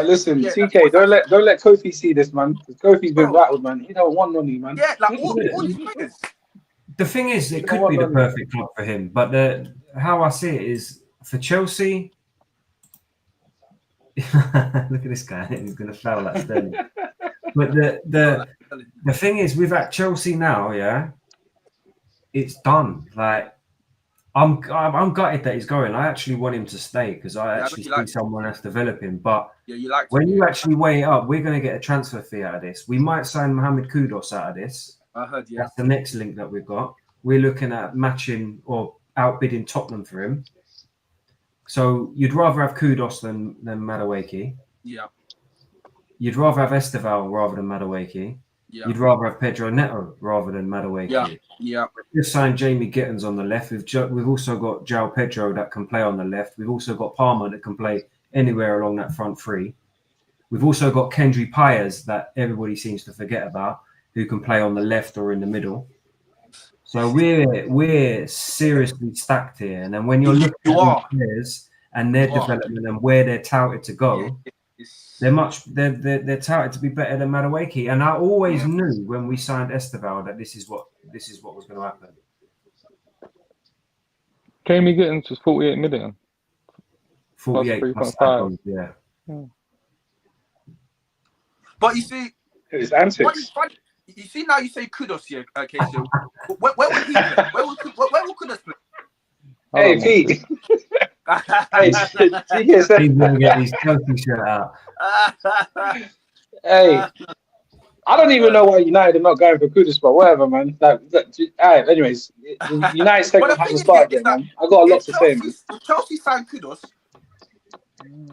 C: Listen,
B: yeah,
C: TK, don't let Kofi see this, man. Because Kofi's been
B: Bro.
C: rattled, man. He don't want money, man.
B: Yeah, like all these players.
A: The thing is, it
C: You
A: could
C: know
A: be
C: what,
A: the
C: man?
A: perfect club for him. But how I see it is, for Chelsea, look at this guy. He's going to foul that Sterling. But the thing is, with at Chelsea now, yeah, it's done. Like, I'm gutted that he's going. I actually want him to stay because I actually see someone that's developing. But
B: you like
A: when you actually weigh it up, we're going to get a transfer fee out of this. We might sign Mohamed Kudus out of this.
B: I heard, yeah.
A: That's the next link that we've got. We're looking at matching or outbidding Tottenham for him. So you'd rather have Kudus than Madueke.
B: Yeah.
A: You'd rather have Esteval rather than Madueke.
B: Yeah.
A: You'd rather have Pedro Neto rather than Madueke.
B: Yeah. Yeah.
A: We've just signed Jamie Gittins on the left. We've also got João Pedro that can play on the left. We've also got Palmer that can play anywhere along that front three. We've also got Kendry Pires that everybody seems to forget about, who can play on the left or in the middle. So we're seriously stacked here. And then when you're looking at these players and their development and where they're touted to go, they're touted to be better than Madueke. And I always knew when we signed Esteval that this is what was going to happen.
D: Jamie Gittins was 48 million.
A: 48 plus 3.5. Yeah.
B: But you see,
C: it's antics.
B: You see now you say Kudus here. Okay, so where would he play? Where would Kudus play?
C: Hey, Pete. Hey,
A: he's going to get his Chelsea shirt out.
C: Hey, I don't even know why United are not going for Kudus, but whatever, man. All right, anyways, United's taking have to start again, man. I got a lot to say, man.
B: If Chelsea signed Kudus,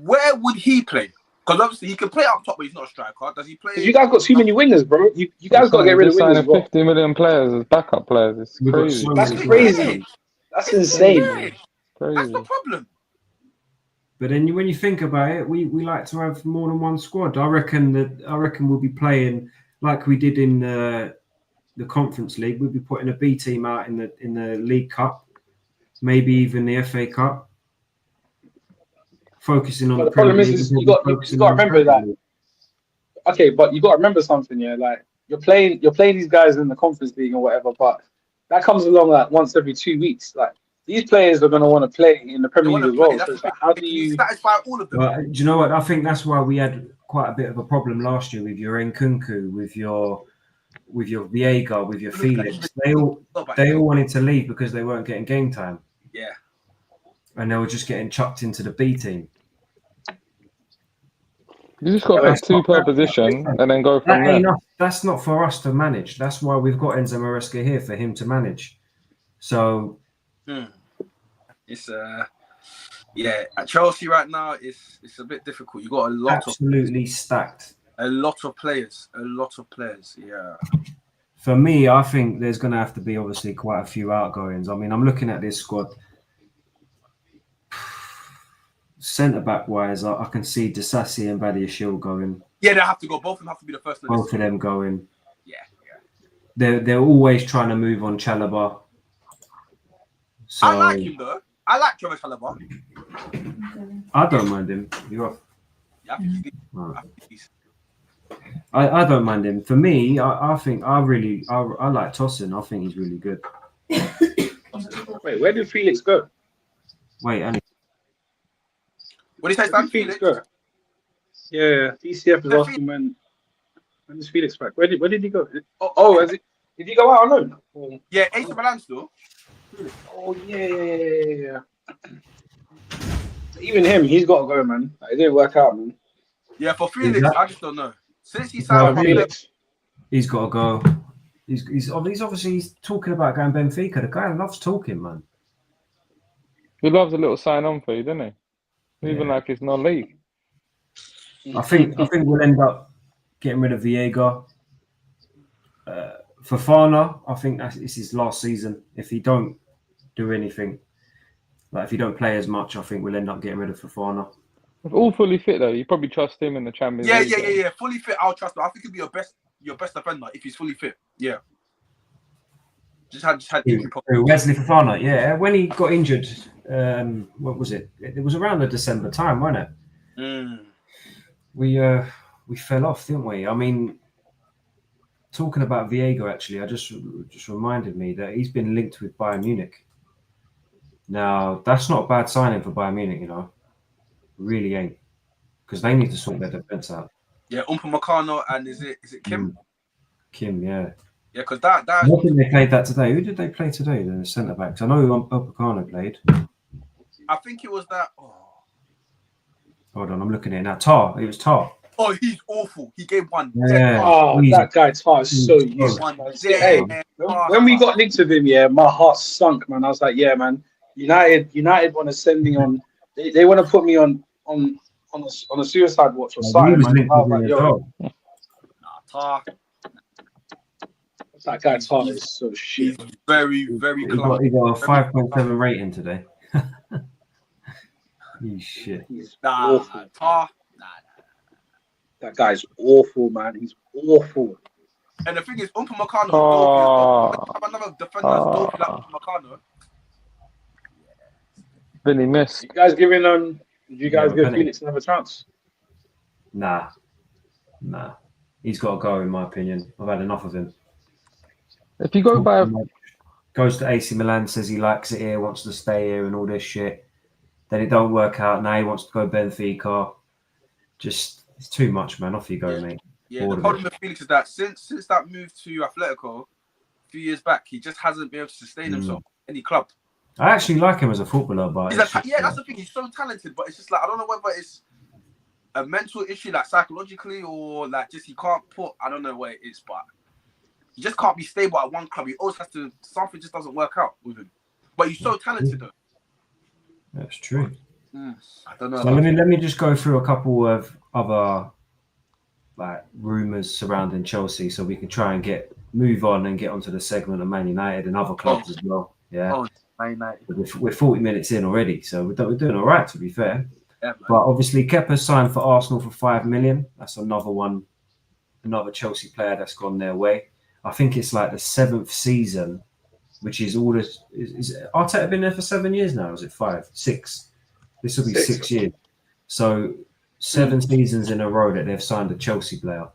B: where would he play? Because obviously he can play up top, but he's not a striker. Does he play?
C: You guys got too many wingers, bro. You guys got to get rid of wingers.
D: 50 million players as backup players. It's crazy.
C: That's crazy. That's insane.
B: Crazy. That's the problem.
A: But then when you think about it, we like to have more than one squad. I reckon we'll be playing like we did in the Conference League. We'll be putting a B team out in the League Cup, maybe even the FA Cup. Focusing on
C: the problem is you got to remember that. Okay, but you got to remember something, yeah. Like you're playing these guys in the Conference League or whatever, but that comes along like once every 2 weeks. Like these players are going to want to play in the Premier League as well. So it's like, how do you
B: satisfy all of them?
A: Do you know what? I think that's why we had quite a bit of a problem last year with your Nkunku, with your Viega, with your Felix. They all wanted to leave because they weren't getting game time.
B: Yeah.
A: And they were just getting chucked into the B team.
D: You just got to pick two per position and then go from there.
A: That's not for us to manage. That's why we've got Enzo Maresca here, for him to manage. So
B: it's at Chelsea right now it's a bit difficult. You got
A: absolutely stacked.
B: A lot of players. Yeah.
A: For me, I think there's going to have to be obviously quite a few outgoings. I mean, I'm looking at this squad. Centre back wise, I can see Disasi and Badiashile going.
B: Yeah, they have to go. Both of them have to be the first.
A: Both of them going.
B: Yeah.
A: They're always trying to move on Chalobah. So,
B: I like him though. I like Trevor Chalobah.
A: I don't mind him. You're off.
B: Yeah,
A: I don't mind him. For me, I think I like Tosin. I think he's really good.
C: Wait, where did Felix go?
B: What did you say, Stan? Felix
C: go? Yeah, DCF is asking when is Felix back? Where did he go? Did he go out alone?
B: Yeah, AC Milan still.
C: Oh yeah. Even him, he's got to go, man. It didn't work out, man.
B: Yeah, for Felix, I just don't know. Since he signed
C: Felix,
A: he's got to go. He's obviously talking about going Benfica. The guy loves talking, man.
D: He loves a little sign-on fee, doesn't he? Even like it's non-league.
A: I think we'll end up getting rid of Viega. Fofana, I think it's his last season. If he don't do anything, like if he don't play as much, I think we'll end up getting rid of Fofana.
D: If all fully fit though, you probably trust him in the Champions League.
B: Yeah. Fully fit, I'll trust him. I think he'll be your best defender if he's fully fit. Yeah. Just had
A: Wesley Fofana, yeah. When he got injured, what was it? It was around the December time, wasn't it? We fell off, didn't we? I mean, talking about Viega, actually, I just reminded me that he's been linked with Bayern Munich. Now, that's not a bad signing for Bayern Munich, you know. Really ain't, because they need to sort their defense out.
B: Yeah, Upamecano and is it Kim?
A: Kim, yeah.
B: Yeah, because that
A: I don't think they played that today. Who did they play today? The centre backs. I know Upamecano played.
B: I think it was that.
A: Hold on, I'm looking at it now. Tar. It was Tar.
B: Oh, he's awful. He gave one.
A: Yeah.
B: dead pass.
C: Oh,
A: He's-
C: that guy Tar is so
A: he's
C: useless.
B: One
C: man.
B: dead
C: Hey,
B: pass.
C: when we got linked with him, yeah, my heart sunk, man. I was like, yeah, man. United want to send me on. They want to put me on a suicide watch or
A: He
C: something,
A: was
C: man.
A: linked
C: I was
A: with
C: like,
A: it as
C: yo,
A: well.
B: Tar.
C: that guy Tar is so
B: He's
C: shit.
B: very, very
A: He got
B: clumsy.
A: a 5.7 rating today. You shit.
C: He's
B: Nah,
C: awful.
B: Tar. Nah.
C: That guy's awful, man. He's awful.
B: And the thing is, Upamecano.
D: Oh.
B: Have another defender that's dopey like Upamecano.
D: Vinny missed.
C: You guys giving did you guys
A: Yeah,
C: give
A: Penny.
C: Felix another chance?
A: Nah. He's got to go, in my opinion. I've had enough of him.
D: If you go by,
A: Goes to AC Milan, says he likes it here, wants to stay here, and all this shit. Then it don't work out. Now he wants to go Benfica. Just it's too much, man. Off you go, mate.
B: Yeah,
A: Bored
B: the
A: of
B: problem with Felix is that since that move to Atletico a few years back, he just hasn't been able to sustain himself in any club.
A: I actually like him as a footballer, but
B: He's that's the thing. He's so talented, but it's just like I don't know whether it's a mental issue, like psychologically, or like just he can't put. I don't know what it is, but he just can't be stable at one club. He always has to. Something just doesn't work out with him. But he's so talented, though.
A: that's true.
B: I don't know.
A: So let me just go through a couple of other like rumours surrounding Chelsea, so we can try and move on and get onto the segment of Man United and other clubs as well. Yeah,
B: Oh, Man United.
A: we're 40 minutes in already, so we're doing all right, to be fair.
B: Yeah, man.
A: But obviously, Kepa signed for Arsenal for $5 million. That's another Chelsea player that's gone their way. I think it's like the 7th season, which is all this. Is Arteta been there for 7 years now? Or is it 5, 6? This will be 6 years. So 7 seasons in a row that they've signed a Chelsea player,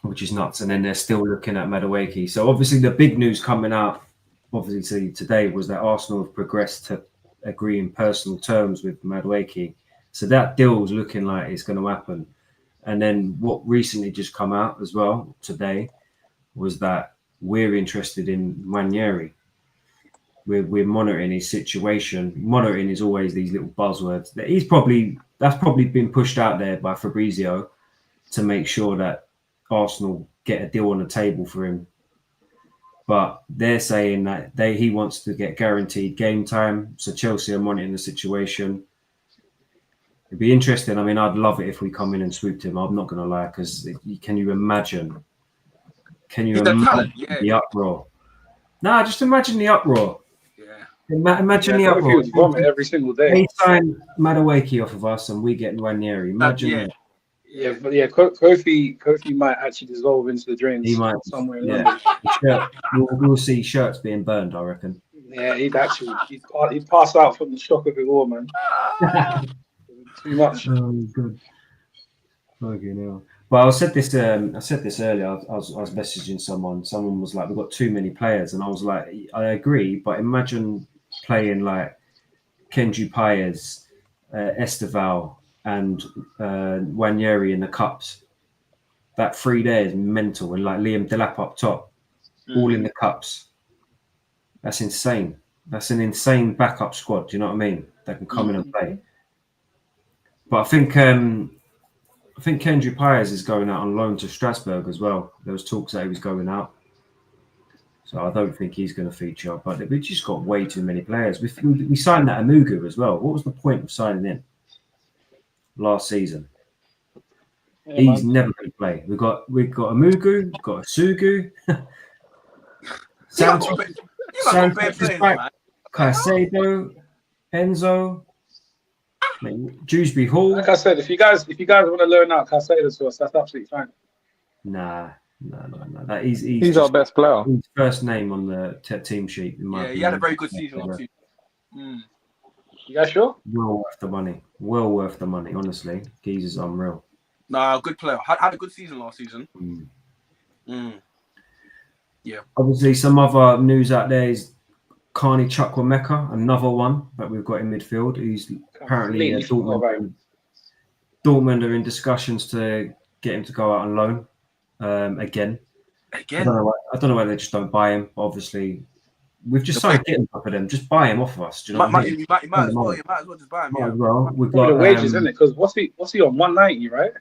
A: which is nuts. And then they're still looking at Madueke. So obviously, the big news coming out, obviously today, was that Arsenal have progressed to agree in personal terms with Madueke. So that deal's looking like it's going to happen. And then what recently just come out as well today was that we're interested in Ranieri. We're monitoring his situation. Monitoring is always these little buzzwords. That's probably been pushed out there by Fabrizio to make sure that Arsenal get a deal on the table for him. But they're saying that he wants to get guaranteed game time. So Chelsea are monitoring the situation. It'd be interesting. I mean, I'd love it if we come in and swooped him. I'm not going to lie, because can you imagine?
B: He's a talent, yeah.
A: The uproar? Nah, just imagine the uproar.
B: Yeah.
A: Imagine the
C: Kofi
A: uproar.
C: was vomit every single day.
A: They sign Madueke off of us, and we get Ranieri. Imagine
B: Yeah.
A: that.
C: Yeah, but yeah, Kofi might actually dissolve into the drains.
A: He might
C: somewhere. In
A: Yeah,
C: London.
A: the shirt, we'll see shirts being burned, I reckon.
C: Yeah, he'd pass out from the shock of it all, man. Too much.
A: Oh, good. Fucking hell. Well, I said this earlier. I was messaging someone. Someone was like, "We've got too many players," and I was like, "I agree, but imagine playing like Kenji Paez, Esteval, and Ranieri in the cups. That 3 days is mental, and like Liam Delap up top, all in the cups. That's insane. That's an insane backup squad. Do you know what I mean? That can come in and play." But I think Kendry Paez is going out on loan to Strasbourg as well. There was talks that he was going out, so I don't think he's going to feature. But we just got way too many players. We signed that Amugu as well. What was the point of signing him last season?
C: Yeah,
A: He's
C: man.
A: never going to play. We've got Amugu, we've got Sugu, Santos, Caicedo, Enzo. Dewsbury Hall.
C: Like I said, if you guys want to learn out Caicedo to us, that's absolutely fine.
A: Nah. That he's
D: he's our best player.
A: His first name on the team sheet. In my
B: Yeah,
A: opinion.
B: he had a very good season last season.
C: You guys sure?
A: Well worth the money. Honestly, Geezer's unreal.
B: Nah, good player. Had a good season last season. Yeah.
A: Obviously, some other news out there is Carney Chukwuemeka, another one that we've got in midfield. He's apparently Dortmund are in discussions to get him to go out on loan. again. I
B: Again,
A: don't know why they just don't buy him. Obviously, we've just signed Kitten for them. Just buy him off of us. Do you know what I mean?
B: you might as well. You might as well just buy him.
A: Might
B: Yeah.
A: as well. We've
C: Probably
A: got
C: the wages, isn't it? Because what's he on 190, right?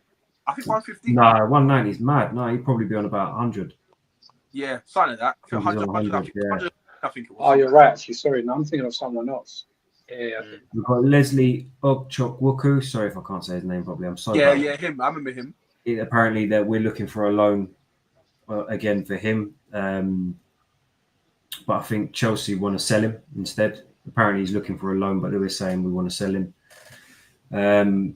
B: I think 150.
A: Nah, 190 is mad. No, he'd probably be on about 100.
B: Yeah, something like that. I think
A: He's on
B: 100,
A: 100, yeah.
B: 100, I think it was.
C: Oh, you're right. Actually, sorry. No, I'm thinking of someone else. Yeah.
A: We've got Leslie Ogchokwoku. Sorry if I can't say his name properly. I'm sorry.
B: Yeah, him. I remember him.
A: Apparently, that we're looking for a loan again for him. But I think Chelsea want to sell him instead. Apparently, he's looking for a loan, but they were saying we want to sell him. And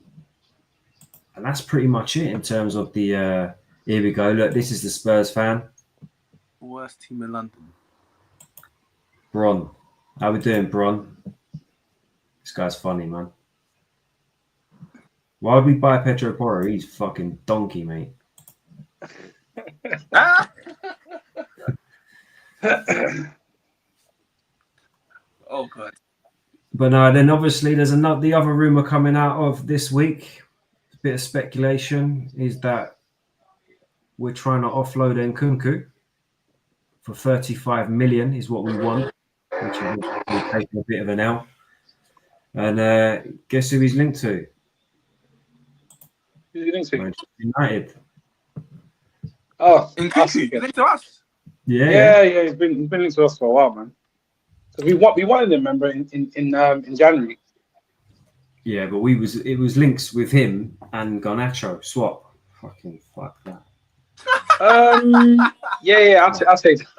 A: that's pretty much it in terms of the. Here we go. Look, this is the Spurs fan.
B: Worst team in London.
A: Bron. How we doing, Bron? This guy's funny, man. Why would we buy Pedro Porro? He's fucking donkey, mate.
B: Oh god.
A: But no, then obviously there's the other rumor coming out of this week. A bit of speculation is that we're trying to offload Nkunku for 35 million is what we want, which is taking a bit of an L. And guess who he's linked to?
C: Who's he linked to?
A: Manchester United.
C: Oh,
B: Nkunku, you linked to us?
A: Yeah.
C: He's been linked to us for a while, man. Because we wanted him, remember, in January.
A: Yeah, but it was links with him and Garnacho swap. Fucking fuck that.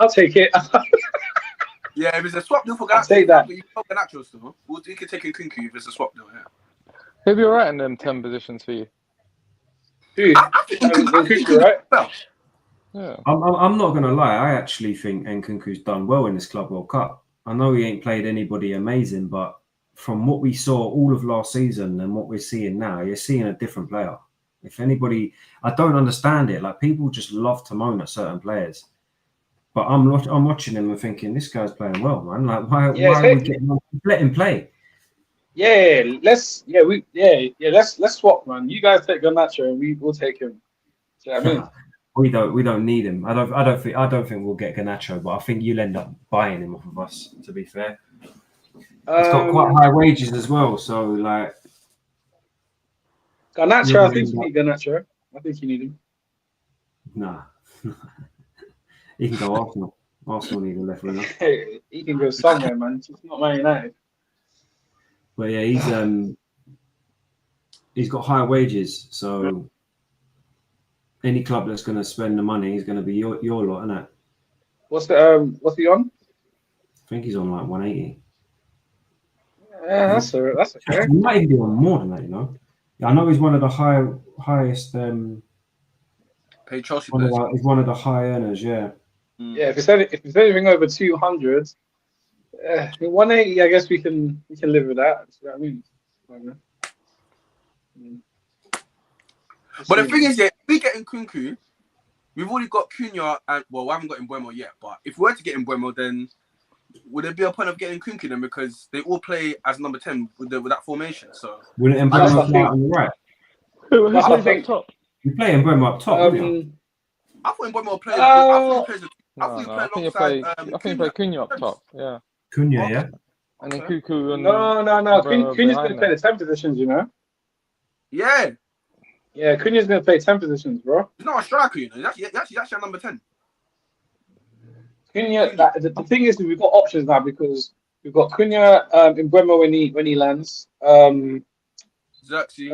C: I'll take it.
B: Yeah, if it's a swap deal for
C: I'll take that.
B: you got Garnacho still. We can take Nkunku if it's a swap deal. Yeah.
D: He'll be alright in them 10 positions for you.
C: Dude,
B: I think
C: Nkunku, right?
B: Well,
D: Yeah.
A: I'm not gonna lie. I actually think Nkunku's done well in this Club World Cup. I know he ain't played anybody amazing, but from what we saw all of last season and what we're seeing now, you're seeing a different player. If anybody, I don't understand it. Like people just love to moan at certain players, but I'm watching him and thinking this guy's playing well, man. Like why are we getting let him play?
C: Let's swap, man. You guys take Garnacho and we'll take him. Do you know what I mean?
A: We don't need him. I don't think we'll get Garnacho, but I think you'll end up buying him off of us. To be fair, he's got quite high wages as well. So like
C: Garnacho, I think you need Garnacho. I think you need him.
A: Nah, he can go Arsenal. Arsenal need a left winger.
C: He can go somewhere, man. It's not Man United.
A: But yeah, he's got high wages, so any club that's going to spend the money is going to be your lot, isn't it?
C: What's he on?
A: I think he's on like 180.
C: Yeah, that's okay.
A: He might even be on more than that, you know. I know he's one of the highest.
B: pay Chelsea
A: He's
B: players.
A: one of the high earners, yeah.
C: Yeah, if it's anything over 200, 180, I guess we can live with that. You know what I mean?
B: But the thing is, yeah, if we get Nkunku, we've already got Cunha, and we haven't got Mbeumo yet. But if we were to get Mbeumo, then would there be a point of getting Nkunku then? Because they all play as number 10 with that formation. So
A: Wouldn't Mbeumo play on the right?
D: Who
C: I
D: plays
C: think-
D: up top?
A: You play Mbeumo up top, wouldn't you?
B: I thought Mbeumo played.
D: No,
B: I
D: I think you play Cunha up top. Yeah.
A: Cunha, yeah.
D: And then Cuckoo and
C: No. Cunha's going to
D: behind
C: play
D: them.
C: the 10 positions, you know?
B: Yeah,
C: Yeah, Cunha's going to play 10 positions, bro.
B: he's not a striker, you know. He's actually our number 10.
C: Cunha, the thing is, we've got options now because we've got Cunha, Mbeumo when he lands,
B: Xerxes.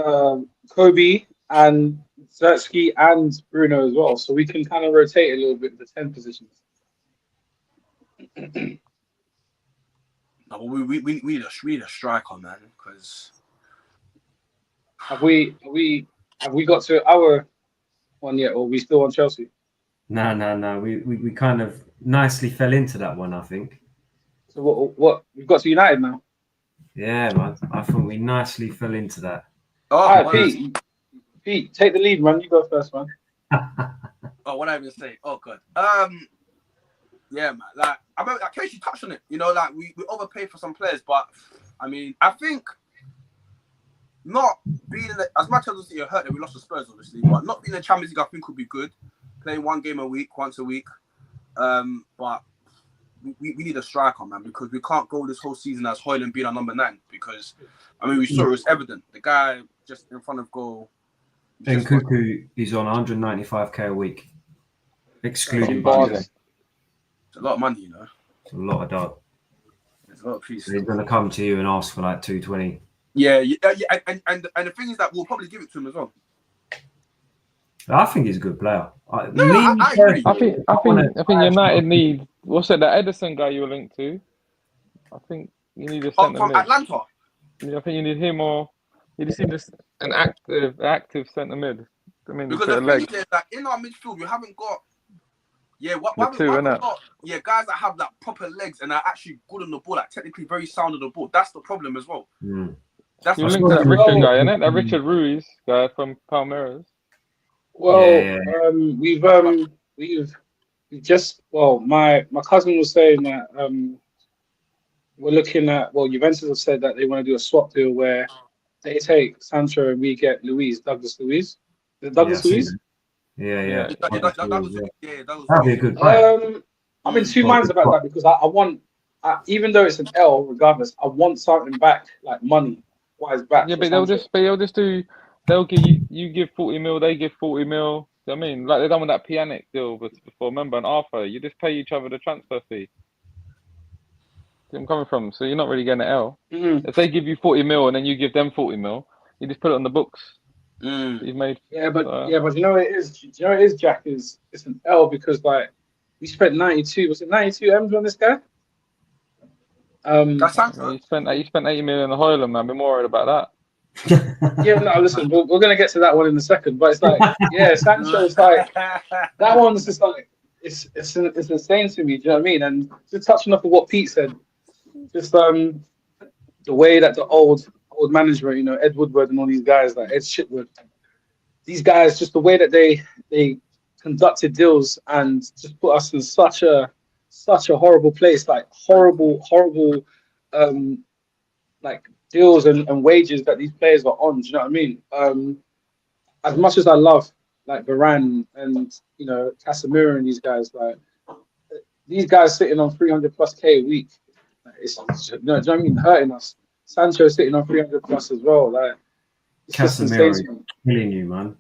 C: Kobe, and Zertsky and Bruno as well. So we can kind of rotate a little bit with the 10 positions.
B: No, but we need a striker, man. Because
C: Have we got to our one yet, or are we still on Chelsea?
A: No. We kind of nicely fell into that one, I think.
C: So what we've got to United now.
A: Yeah, man. I think we nicely fell into that.
C: All right, Pete, take the lead, man. You go first, man.
B: what I even say? Oh god. Yeah, man. Like Casey touched on it. You know, like we overpaid for some players, but I mean, I think not being as much as you're hurt that we lost to Spurs, obviously, but not being in the Champions League, I think would be good. play one game a week, once a week. But we need a striker, man, because we can't go this whole season as Højlund being our number 9. Because I mean, we saw it was evident. The guy just in front of goal.
A: And Cuckoo is on 195k a week, excluding
C: Bargain.
A: budget.
B: It's a lot of money, you know.
A: It's a lot of dough.
B: It's a lot of pieces.
A: So he's going to come to you and ask for like 220.
B: Yeah, and the thing is that we'll probably give it to him as well.
A: I think he's a good player.
B: I agree.
D: I think United need, what's it, that Edison guy you were linked to? I think you need a centre
B: From
D: mid.
B: Atlanta.
D: Yeah, I think you need him, or you just need an active centre mid. I mean,
B: Because
D: the
B: the
D: leg.
B: thing is that in our midfield, we haven't got guys that have like proper legs and are actually good on the ball, like technically very sound on the ball. That's the problem as well. That's
D: You
B: the
D: linked to that
B: problem.
D: Richard guy, innit? That Richard Ruiz guy from Palmeiras.
C: Well,
A: Yeah.
C: we've just, well, my cousin was saying that we're looking at, well, Juventus have said that they want to do a swap deal where they take Sancho and we get Douglas Luiz. Is it Douglas Luiz?
A: Yeah.
B: That
A: That'd be a good player.
C: I'm in two minds about that because I want, even though it's an L, regardless, I want something back, like money wise back.
D: Yeah,
C: for
D: but they'll
C: Sancho.
D: just do. They'll give you give 40 mil, they give 40 mil. I mean, like they done with that Pjanic deal before. Remember, and Arthur, you just pay each other the transfer fee. See where I'm coming from. So you're not really getting an L. If they give you 40 mil and then you give them 40 mil, you just put it on the books. You've made.
C: Yeah, but you know what it is. Do you know what it is, Jack? It's an L because like we spent 92. Was it 92 M's on this guy?
B: That's Sancho.
D: You spent 80 million on Højlund, man. Be more worried about that.
C: Yeah, no, listen, we're gonna get to that one in a second, but it's like, yeah, Sancho's like that one's just like it's insane to me. Do you know what I mean? And just touching off of what Pete said, just the way that the old management, you know, Ed Woodward and all these guys, like Ed Shitwood, these guys, just the way that they conducted deals and just put us in such a horrible place, like horrible like deals and wages that these players are on. Do you know what I mean? As much as I love like Varane and you know Casemiro and these guys, like these guys sitting on 300+K a week, like, it's you know, do you know what I mean? Hurting us. Sancho sitting on 300+ as well. Like it's just
A: Casemiro
C: insane to me.
A: killing you, man.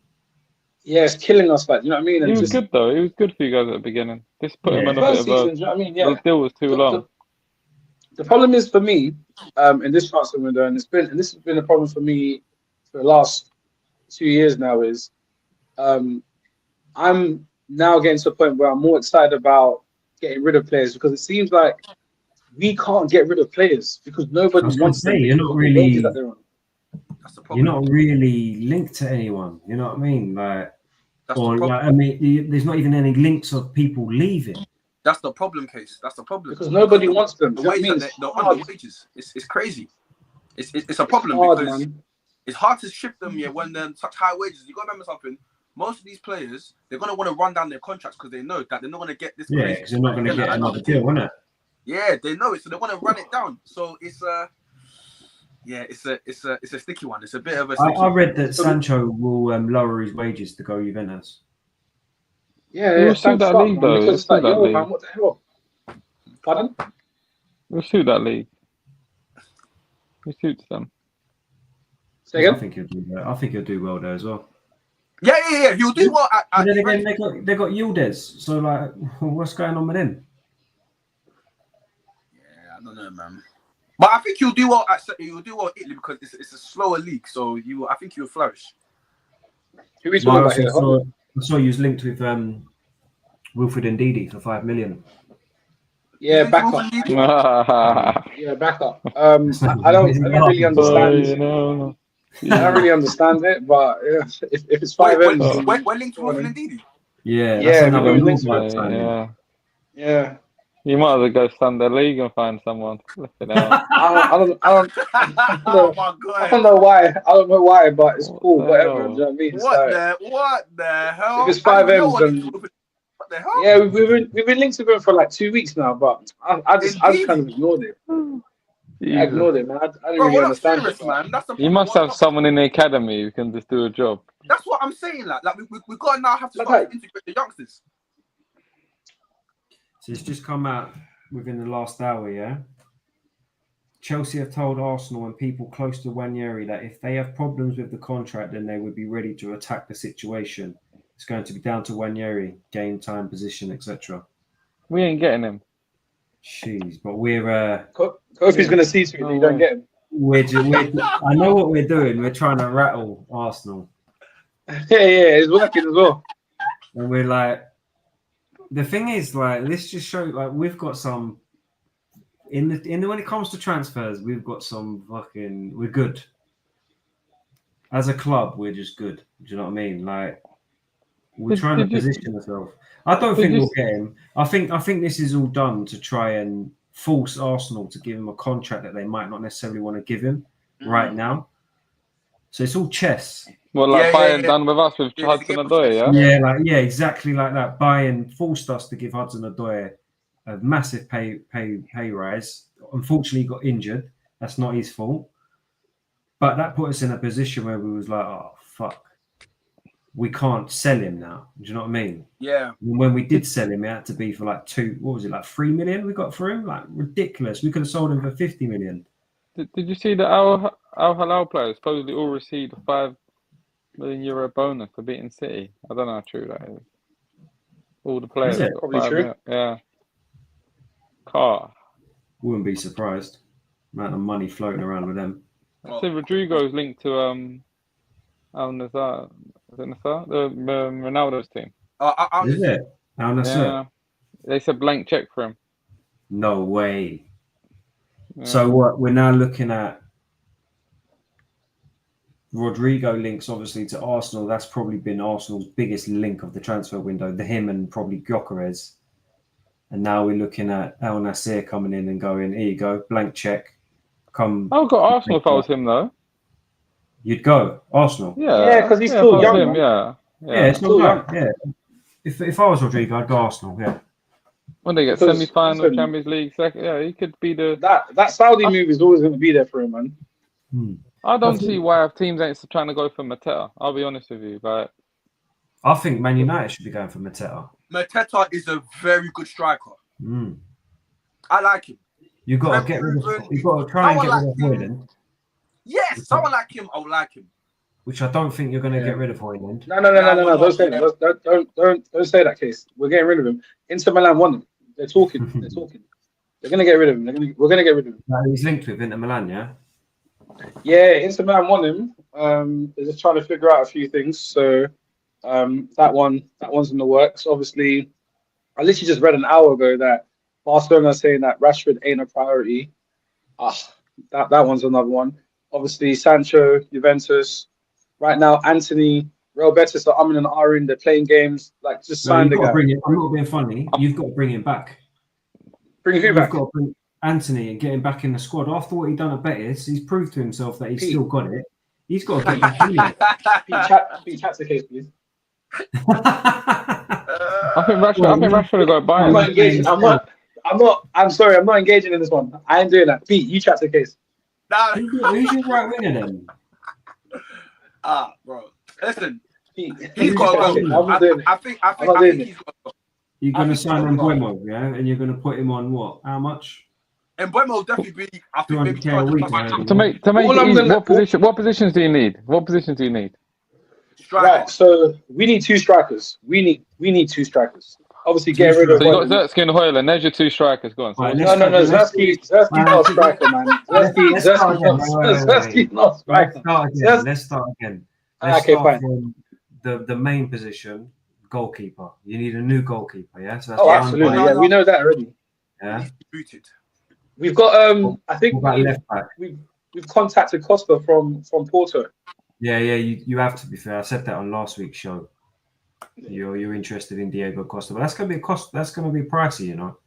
C: Yeah, it's killing us. Like you know what I mean? And
D: He was
C: just,
D: good though. He was good for you guys at the beginning. Just put him
A: Yeah.
D: on a
C: first
D: bit of
C: season,
D: a.
C: do you know what I mean? Yeah.
D: The deal was too long.
C: The problem is for me, in this transfer window, and this has been a problem for me for the last 2 years now, is I'm now getting to a point where I'm more excited about getting rid of players because it seems like we can't get rid of players because
A: I
C: nobody
A: was gonna
C: wants them.
A: say, you're not
C: because of the wages
A: really-
C: that they're on.
B: That's the problem.
A: You're not really linked to anyone. You know what I mean? Like,
B: That's the
A: or
B: problem.
A: like, I mean, there's not even any links of people leaving.
B: That's the problem case. That's the problem.
C: Because nobody wants them.
B: The
C: Do you know what I
B: wages,
C: mean?
B: they're
C: It's
B: under
C: hard.
B: wages. It's crazy. It's a problem
C: Hard,
B: because
C: man.
B: it's hard to shift them when they're on such high wages. You got to remember something. Most of these players, they're going to want to run down their contracts because they know that they're not going to get this.
A: Yeah,
B: crazy
A: because you're not going to
B: money.
A: get another deal, innit?
B: Yeah, they know it, so they want to run it down. So it's it's a sticky one. It's a bit of a. Sticky
A: I read that Sancho will lower his wages to go Juventus.
C: Yeah,
D: We'll
C: yeah,
D: see
C: thanks
D: that
C: fuck,
D: league,
C: man,
D: though.
C: because it's
D: We'll
C: like,
D: see that
C: yo,
D: league.
C: man, what the hell? Pardon?
D: We'll suit that league. He suits them.
C: Say
A: I
C: again?
A: think he'll do that. I think he'll do well there as well.
B: Yeah. He'll do well at
A: And then
B: Juventus.
A: again, they got Yildiz. So like, what's going on with him?
B: Yeah, I don't know, man. But I think he'll do well at Italy because it's a slower league. So I think he'll flourish.
C: Who are we
A: I
C: talking about
A: also
C: here?
A: saw you was linked with Wilfred Ndidi for 5 million.
C: Yeah, back up. Yeah, back up. I don't really understand.
D: You know.
C: I don't really understand it, but if it's 5
B: Wait,
C: M's,
B: we're linked to Wilfred Ndidi.
A: Yeah,
C: Yeah,
A: that's another
C: we were
A: long
C: linked
A: time signing.
D: Yeah.
C: yeah,
D: You might as well go Sunday League and find someone. Flipping out.
C: I don't
B: Oh my
C: I
B: god!
C: don't know why. I don't know why, but it's
D: What
C: cool.
D: the
C: Whatever.
D: hell?
C: Do you know what I mean? It's like,
B: What the hell?
C: If it's
B: I
C: 5
B: don't know
C: M's,
B: what
C: then
B: linked to Wilfred- What the hell?
C: yeah, we've been linked to them for like 2 weeks now, but I just kind of ignored it. I ignored it, man. I don't
B: Bro,
C: really
B: we're not
C: understand
B: serious,
C: it.
B: man. That's the
D: You
B: problem.
D: must have someone in the academy who can just do a job.
B: That's what I'm saying. Like we got to now have to
C: Like,
B: start to integrate the youngsters.
A: So it's just come out within the last hour, yeah? Chelsea have told Arsenal and people close to Wanyeri that if they have problems with the contract, then they would be ready to attack the situation. It's going to be down to Wanyeri, game time, position, etc.
D: We ain't getting him.
A: Jeez, but we're
C: Kofi's going to see to it that you don't get him.
A: I know what we're doing. We're trying to rattle Arsenal,
C: Yeah, it's working as well.
A: and we're like, the thing is, like, let's just show, like, we've got some in the when it comes to transfers, we've got some we're good. As a club, we're just good. Do you know what I mean? Like, we're trying to position ourselves. I don't think we'll get him. I think this is all done to try and force Arsenal to give him a contract that they might not necessarily want to give him right now. So it's all chess.
D: Well, like Bayern done with us with Hudson-Odoi, yeah?
A: Yeah, exactly like that. Bayern forced us to give Hudson-Odoi a massive pay rise. Unfortunately, he got injured. That's not his fault. But that put us in a position where we was like, oh, fuck. We can't sell him now. Do you know what I mean?
B: Yeah.
A: And when we did sell him, it had to be for like 3 million we got for him? Like, ridiculous. We could have sold him for 50 million.
D: Did you see that Al Hilal players supposedly all received a €5 million bonus for beating City? I don't know how true that is. All the players.
A: Is it?
C: Probably true.
D: Yeah. Car.
A: Wouldn't be surprised. Amount of money floating around with them.
D: I said Rodrigo's linked to Al Nassr. Is it Nassr? The Ronaldo's team.
A: Is it? Al Nassr?
D: Yeah. They said blank check for him.
A: No way.
D: Yeah.
A: So what? We're now looking at Rodrigo links, obviously, to Arsenal. That's probably been Arsenal's biggest link of the transfer window. Him and probably Gyökeres. And now we're looking at Al Nassr coming in and going, here you go, blank check. Come.
D: I would go Arsenal if I was him, though.
A: You'd go Arsenal.
C: Yeah, because he's still young.
D: Him, yeah,
A: it's still young. Yeah. If I was Rodrigo, I'd go Arsenal. Yeah.
D: When they get semi-final Champions League, he could be the
C: that Saudi move is always going to be there for him, man.
D: I don't see why teams ain't trying to go for Mateta. I'll be honest with you, but
A: I think Man United should be going for Mateta.
B: Mateta is a very good striker. I like him.
A: You've got to get rid of. You've got to try and get rid of Højlund.
B: Yes, someone like him, I would like him.
A: Which I don't think you're going to get rid of Højlund.
C: No. Don't say that. Don't say that, Case. We're getting rid of him. Inter Milan want him. They're talking. They're going to get rid of him. We're going to get rid of him.
A: He's linked with Inter Milan, yeah?
C: Yeah, Inter Milan want him. They're just trying to figure out a few things. So that one's in the works. Obviously, I literally just read an hour ago that Barcelona are saying that Rashford ain't a priority. That one's another one. Obviously, Sancho, Juventus. Right now, Anthony, Real Betis are umming and ahhing. They're playing games. Like, just sign the guy.
A: I'm not being funny. You've got to bring him back.
C: Bring who back?
A: You've got to bring Anthony and get him back in the squad. After what he done at Betis, he's proved to himself that he's still got it. He's got to get back in it.
C: Pete, chat the case, please.
D: I think Rashford will go Bayern.
C: I'm not engaging. I'm sorry. I'm not engaging in this one. I ain't doing that. Pete, you chat the case.
A: Who's your right winger then?
B: Bro. Listen,
C: Pete,
B: he's got to go. I think he's got to go.
A: You're going to sign Mbeumo, yeah? And you're going to put him on what? How much?
B: And Mbeumo will definitely be, I think, maybe
A: 200K a week, man.
D: To make it easy, what positions do you need? What positions do you need?
B: Striker.
C: Right, so we need 2 strikers. We need 2 strikers. Obviously, get rid of.
D: So you got Zertsky and Højlund. There's your 2 strikers. Go on.
A: Right,
C: No. Zertsky's not a striker, man. Zertsky's not a striker.
A: Let's start again.
C: Okay, fine.
A: From the main position, goalkeeper. You need a new goalkeeper, yeah? So that's
C: absolutely. Yeah, we know that already.
A: Yeah.
B: Booted.
C: We've got. I think
A: left back.
C: we've contacted Costa from Porto.
A: Yeah. You have to be fair. I said that on last week's show. You're interested in Diego Costa, but that's gonna be pricey, you know.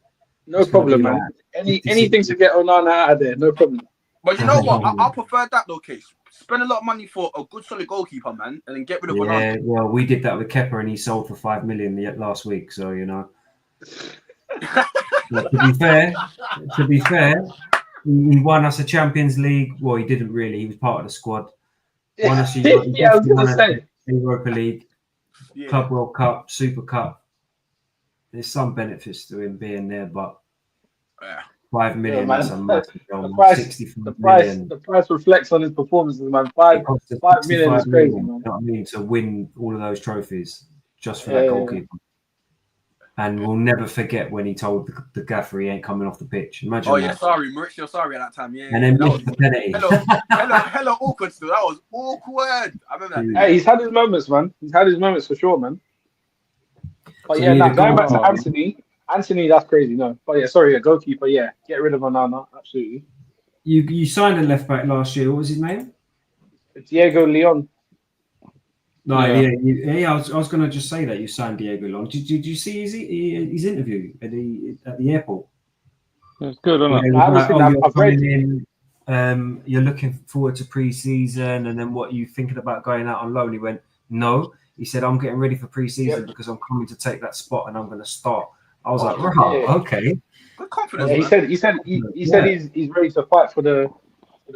C: No problem, man. Anything to get Onana out of there, no problem.
B: But you know what? I prefer that though, Case. Spend a lot of money for a good solid goalkeeper, man, and then get rid of Onana.
A: Yeah, well, we did that with Kepa, and he sold for 5 million last week. So you know. To be fair, He won us a Champions League. Well, he didn't really. He was part of the squad. Won us a
C: Yeah, I was gonna say.
A: Europa League,
B: Yeah.
A: Club World Cup, Super Cup. There's some benefits to him being there, but
B: Yeah.
A: 5 million,
C: man.
A: that's a massive goal.
C: The price,
A: 65
C: the price,
A: million.
C: the price reflects on his performances, man.
A: It
C: 5
A: cost us
C: million is
A: 65
C: crazy,
A: million,
C: man.
A: you know what I mean, to win all of those trophies just for
C: Yeah,
A: that
C: yeah,
A: goalkeeper. And we'll never forget when he told the gaffer he ain't coming off the pitch. Imagine
B: Oh
A: that.
B: yeah, sorry, Maurizio Sarri at that time. Yeah.
A: And then
B: that
A: missed the penalty.
B: Hello, awkward still. That was awkward. I remember that.
C: Hey, he's had his moments, man. He's had his moments for sure, man. But
A: So
C: yeah,
A: you
C: now
A: need a
C: going back to
A: goalkeeper.
C: Anthony, that's crazy. No, but yeah, sorry, a goalkeeper. Yeah, get rid of Onana, absolutely.
A: You signed a left back last year. What was his name?
C: Diego Leon.
A: No,
D: Yeah.
A: yeah. I was going to just say that you signed Diego Long. Did you see his interview at the airport?
D: It's good, isn't
A: Where
D: it?
A: they
C: I haven't
A: was like,
C: seen
A: oh,
C: that.
A: you're
C: I've read
A: coming in. You're looking forward to pre-season, and then what are you thinking about going out on loan? He went, no. He said, I'm getting ready for pre-season because I'm coming to take that spot and I'm going to start. I was like, right,
C: yeah.
A: okay.
B: Good confidence.
C: Yeah, he
B: man.
C: said he's ready to fight for the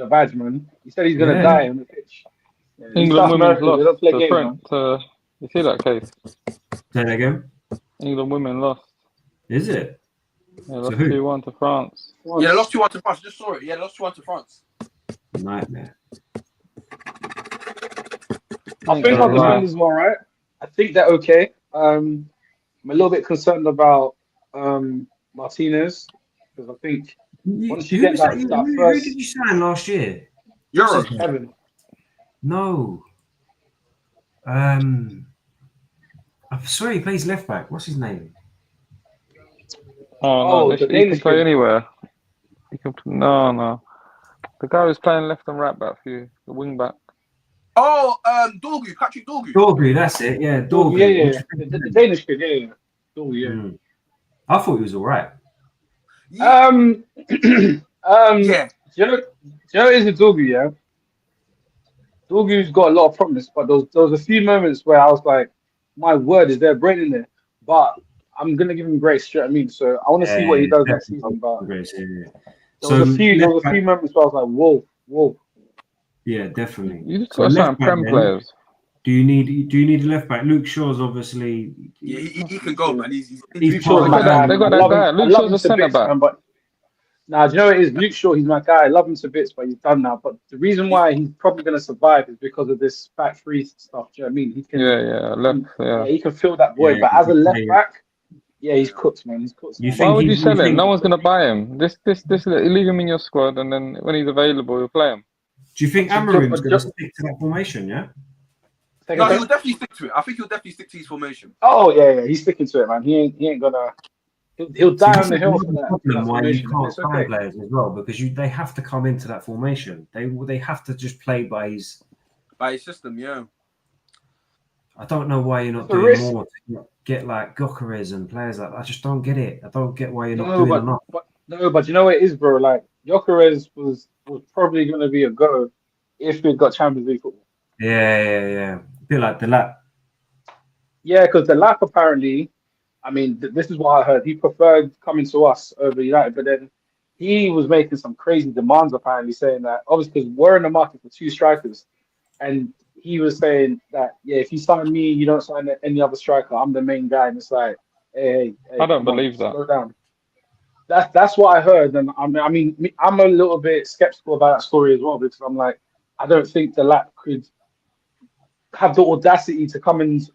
C: badge, man. He said he's gonna
A: Yeah.
C: die on the pitch. Yeah, these
D: England
C: South
D: women's
C: Americans, they don't
D: lost
C: play
D: to
C: games,
D: France.
C: man.
D: You see that case?
A: Say that again.
D: England women lost.
A: Is it?
D: Yeah, lost
A: who?
D: 2-1 to France.
B: Yeah, they lost 2-1 to France. I just saw it. Yeah, they lost 2-1 to France.
A: Nightmare.
C: I think our defenders are all right. I think they're okay. I'm a little bit concerned about Martinez because I think once you get that
A: Who
C: first
A: did you sign last year?
B: Euro.
C: Evan,
A: No. I swear he plays left back. What's his name?
D: Oh, no,
C: the
D: he can
C: Danish
D: play
C: kid.
D: anywhere. He can. No. The guy who's playing left and right back for you, the wing back.
B: Oh, Dorgu, Patrick Dorgu.
A: Dorgu, that's it. Yeah, Dorgu.
C: Yeah. The Danish kid, yeah. Dorgu, yeah.
A: Mm. I thought he was all right.
B: Yeah.
C: Yeah. Do you know what is with Dorgu, yeah? Dorgu's got a lot of promise, but there was a few moments where I was like, my word, is there a brain in there? But I'm gonna give him grace, you know what I mean? So I want to see what he does next season. But
A: Grace, yeah.
C: there was a few moments where I was like, whoa.
A: Yeah, definitely.
D: You just
A: So
D: got to sign
A: left back
D: Prem
A: then,
D: players.
A: Do you need a left back? Luke Shaw's obviously.
B: Yeah, he can go, man. He's
A: He's
C: Shaw's
A: part
C: my
A: of
D: They
C: guy.
D: got
C: I
D: that
C: love
D: guy.
C: him-
D: Luke
C: I love
D: Shaw's
C: him
D: a
C: to
D: centre
C: bits,
D: back.
C: man, but do you know what it is? Luke Shaw, he's my guy. I love him to bits, but he's done now. But the reason why he's probably going to survive is because of this back three stuff. Do you know what I mean? He can,
D: Left. Yeah.
C: he can fill that void.
A: Yeah,
C: but as a
A: he can
C: left
A: play it.
C: back, yeah, he's cooked, man. He's cooked.
A: You
C: man.
A: think
D: Why would
A: he-
D: you sell
A: you
D: him?
A: think-
D: No one's going to buy him. This. Leave him in your squad, and then when he's available, you'll play him.
A: Do you think
C: But
A: Amarim's going to
C: just-
A: stick to that formation? Yeah.
C: Take
B: No,
C: a-
B: he'll definitely stick to it. I think he'll definitely stick to his formation.
C: Oh yeah, he's sticking to it, man. He ain't gonna. He'll die on the hill for that.
A: Problem why you
C: formation, man.
A: can't
C: It's
A: sign
C: okay.
A: players as well because they have to come into that formation. They have to just play by his.
B: By his system, yeah.
A: I don't know why you're not
C: It's a
A: doing
C: risk.
A: more to get like Gyökeres and players like that. I just don't get it. I don't get why you're not
C: No,
A: doing
C: but,
A: enough.
C: but you know what it is, bro. Like Gyökeres was probably gonna be a go if we'd got Champions League football.
A: Yeah. A bit like the lap.
C: Yeah, because the lap apparently, I mean, this is what I heard. He preferred coming to us over United, but then he was making some crazy demands apparently, saying that obviously because we're in the market for two strikers, and he was saying that if you sign me, you don't sign any other striker. I'm the main guy, and it's like, hey
D: I don't
C: come on,
D: believe that.
C: slow down. That's what I heard, and I mean, I'm a little bit skeptical about that story as well because I'm like, I don't think the lap could have the audacity to come and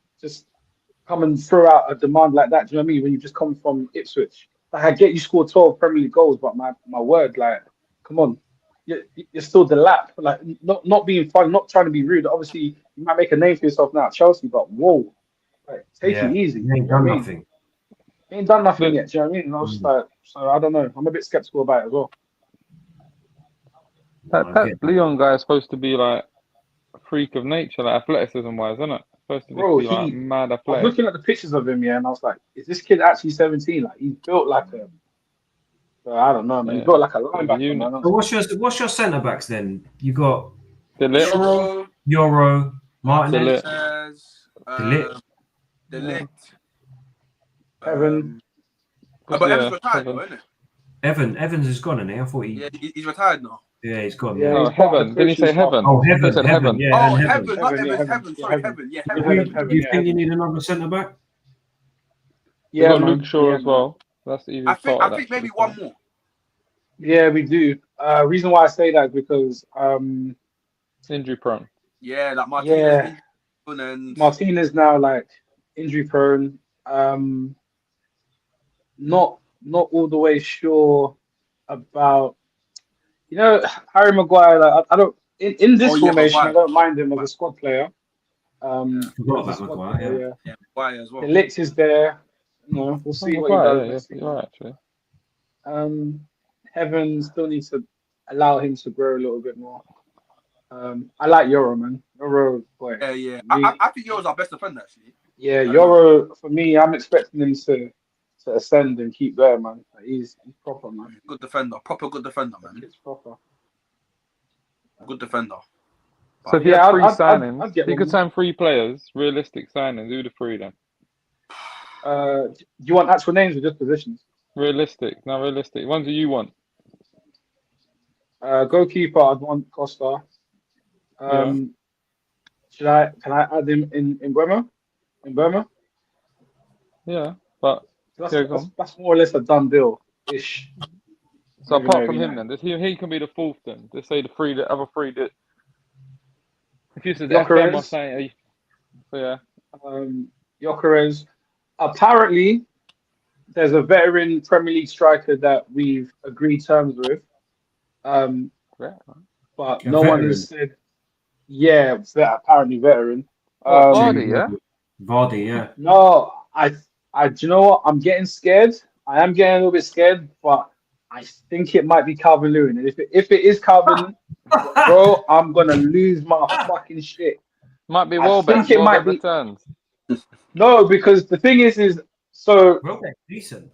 C: throw out a demand like that. Do you know what I mean? When you just come from Ipswich, like I get you scored 12 Premier League goals, but my word, like, come on, you're still the lap. Like, not being fun, not trying to be rude. Obviously, you might make a name for yourself now at Chelsea, but whoa, like, take it easy.
A: He ain't done nothing.
C: He ain't done nothing yet. Do you know what I mean? And I was just like, so I don't know. I'm a bit skeptical about it as well.
D: That Leon guy is supposed to be like a freak of nature, like athleticism wise, isn't it? Supposed to just
C: Bro,
D: be like mad
C: I was
D: athletic.
C: looking at the pictures of him, and I was like, is this kid actually 17? Like, he's built like a, I don't know, man. He's built like a linebacker,
D: unit.
C: man.
A: So what's your centre backs then? You got
D: De Ligt.
B: Euro,
A: Euro, Martinez.
D: De Ligt.
B: says,
A: Ligt.
B: De Ligt.
C: Evan.
B: But Evan's
D: Yeah,
B: retired,
D: Evan.
B: though, isn't it?
A: Evans is gone, isn't he? I thought
B: Yeah, he's retired now.
A: he's gone.
C: Yeah,
A: Yeah.
D: Oh,
C: he's part of
D: Heaven.
C: the
D: Didn't he say
C: coaching staff.
D: Heaven?
A: Oh,
D: He
A: Heaven,
D: said
A: Heaven, yeah,
B: Oh,
A: and
B: Heaven, not
C: Heaven, yeah,
B: Evans.
C: Heaven,
B: Heaven.
C: yeah,
B: Sorry,
C: Heaven.
B: Heaven. Yeah,
C: Yeah,
B: Heaven.
C: Heaven,
A: Do
C: Heaven,
A: you
C: yeah,
A: think you
C: Heaven.
A: need another centre back?
D: We
C: Yeah,
D: got
C: man.
D: Luke Shaw
C: Yeah,
D: as
C: man.
D: well. That's the
B: I
D: easiest
B: think
D: part.
B: maybe one more.
C: Yeah, we do. Reason why I say that is because
D: Injury prone.
B: Yeah, like Martinez
C: yeah,
B: and
C: Martinez now like injury prone. Not all the way sure about Harry Maguire. Like I don't in this formation. I
B: Maguire.
C: don't mind him as a squad player.
A: Forgot
C: As a
A: about
C: squad
A: Maguire,
C: player,
B: Yeah, Maguire as well.
C: The Ligt is there. We'll
D: Oh,
C: see what he
D: Maguire,
C: does
D: yeah,
C: next
D: you're right,
C: season.
D: actually.
C: Heaven still needs to allow him to grow a little bit more. I like Euro, man. Euro, boy.
B: Yeah.
C: Really,
B: I think Euro's our best defender, actually.
C: yeah, Euro for me. I'm expecting him to ascend and keep there, man. Like, he's proper, man.
B: Good defender. Proper good defender, man.
C: It's proper.
B: Good defender.
D: So if you
C: Yeah,
D: had three
C: I'd
D: signings,
C: get
D: if you
C: one
D: could
C: more.
D: sign 3 players, realistic signings, who the 3 then?
C: Do you want actual names or just positions?
D: Realistic, not realistic. Ones that you want.
C: Goalkeeper, I'd want Costa. Can I add him in Burma? In Burma?
D: Yeah, but
C: That's more or less a done deal ish.
D: so apart from him, then he can be the 4th. Then let's say the other 3 that. If you said FM or saying, yeah.
C: Gyökeres. Apparently, there's a veteran Premier League striker that we've agreed terms with. But no one has said. Yeah, apparently veteran.
D: Vardy, yeah.
A: Vardy, yeah.
C: No, do you know what? I'm getting scared. I am getting a little bit scared, but I think it might be Calvin Lewin. And if it is Calvin, bro, I'm gonna lose my fucking shit.
D: Might be
C: Welbeck. I think it might be.
D: Returns.
C: No, because the thing is so
A: Welbeck decent.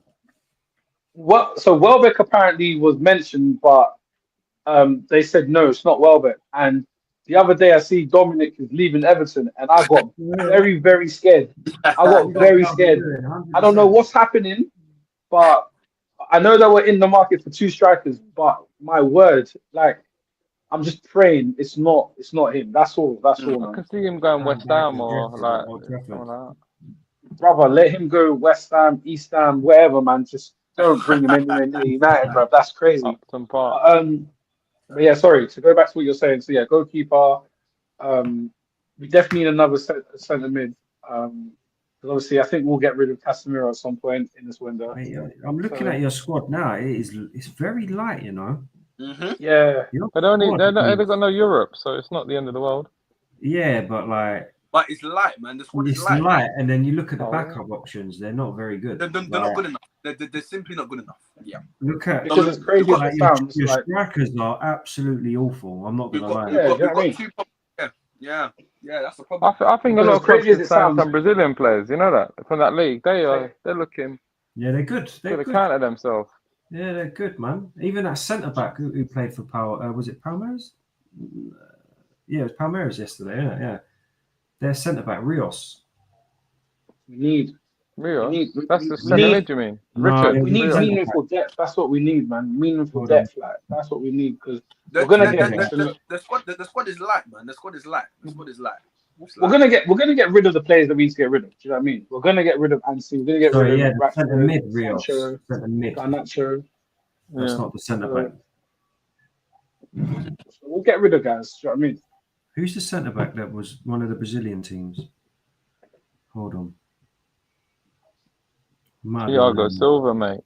C: So Welbeck apparently was mentioned, but they said no, it's not Welbeck. And the other day I see Dominic is leaving Everton, and I got very, very scared. I got very scared. I don't know what's happening, but I know that we're in the market for 2 strikers. But my word, like, I'm just praying it's not him. That's all.
D: I
C: Man.
D: can see him going West Ham or like.
C: Brother, let him go West Ham, East Ham, wherever, man. Just don't bring him anywhere near United, bro. That's crazy.
D: Upton Park.
C: But yeah, sorry, to go back to what you're saying. So yeah, goalkeeper. We definitely need another centre mid. Because obviously, I think we'll get rid of Casemiro at some point in this window.
A: I'm looking at your squad now. It's very light, you know.
B: Mm-hmm.
C: Yeah.
D: They've got no Europe, so it's not the end of the world.
A: Yeah, but
B: it's light, man. The squad
A: is
B: light.
A: light, and then you look at the backup options; they're not very good.
B: They're not good enough. They're simply not good enough. Yeah.
A: Look at
C: because it's crazy.
A: Your strikers are absolutely awful. I'm not gonna lie.
B: Yeah. That's the problem.
D: I think a lot of clubs should sign some Brazilian players. You know that from that league, they're looking.
A: Yeah, they're good. They're good.
D: Counter themselves.
A: Yeah, they're good, man. Even that centre back who played for was it Palmeiras? Yeah, it was Palmeiras yesterday. Yeah. Their centre back Rios.
C: We need.
D: That's the centre mid, you mean? Richard.
C: We need meaningful depth. That's what we need, man. Meaningful depth, like that's what we need because we're gonna get
B: the squad is light, man. The squad is light.
C: We're gonna get rid of the players that we need to get rid of. Do you know what I mean? We're gonna get rid of Ansi. We're gonna get rid of
A: centre mid Rios. Centre mid.
C: Garnacho.
A: That's not the centre back.
C: So we'll get rid of guys. Do you know what I mean?
A: Who's the centre back that was one of the Brazilian teams? Hold on.
D: Thiago Silva, mate.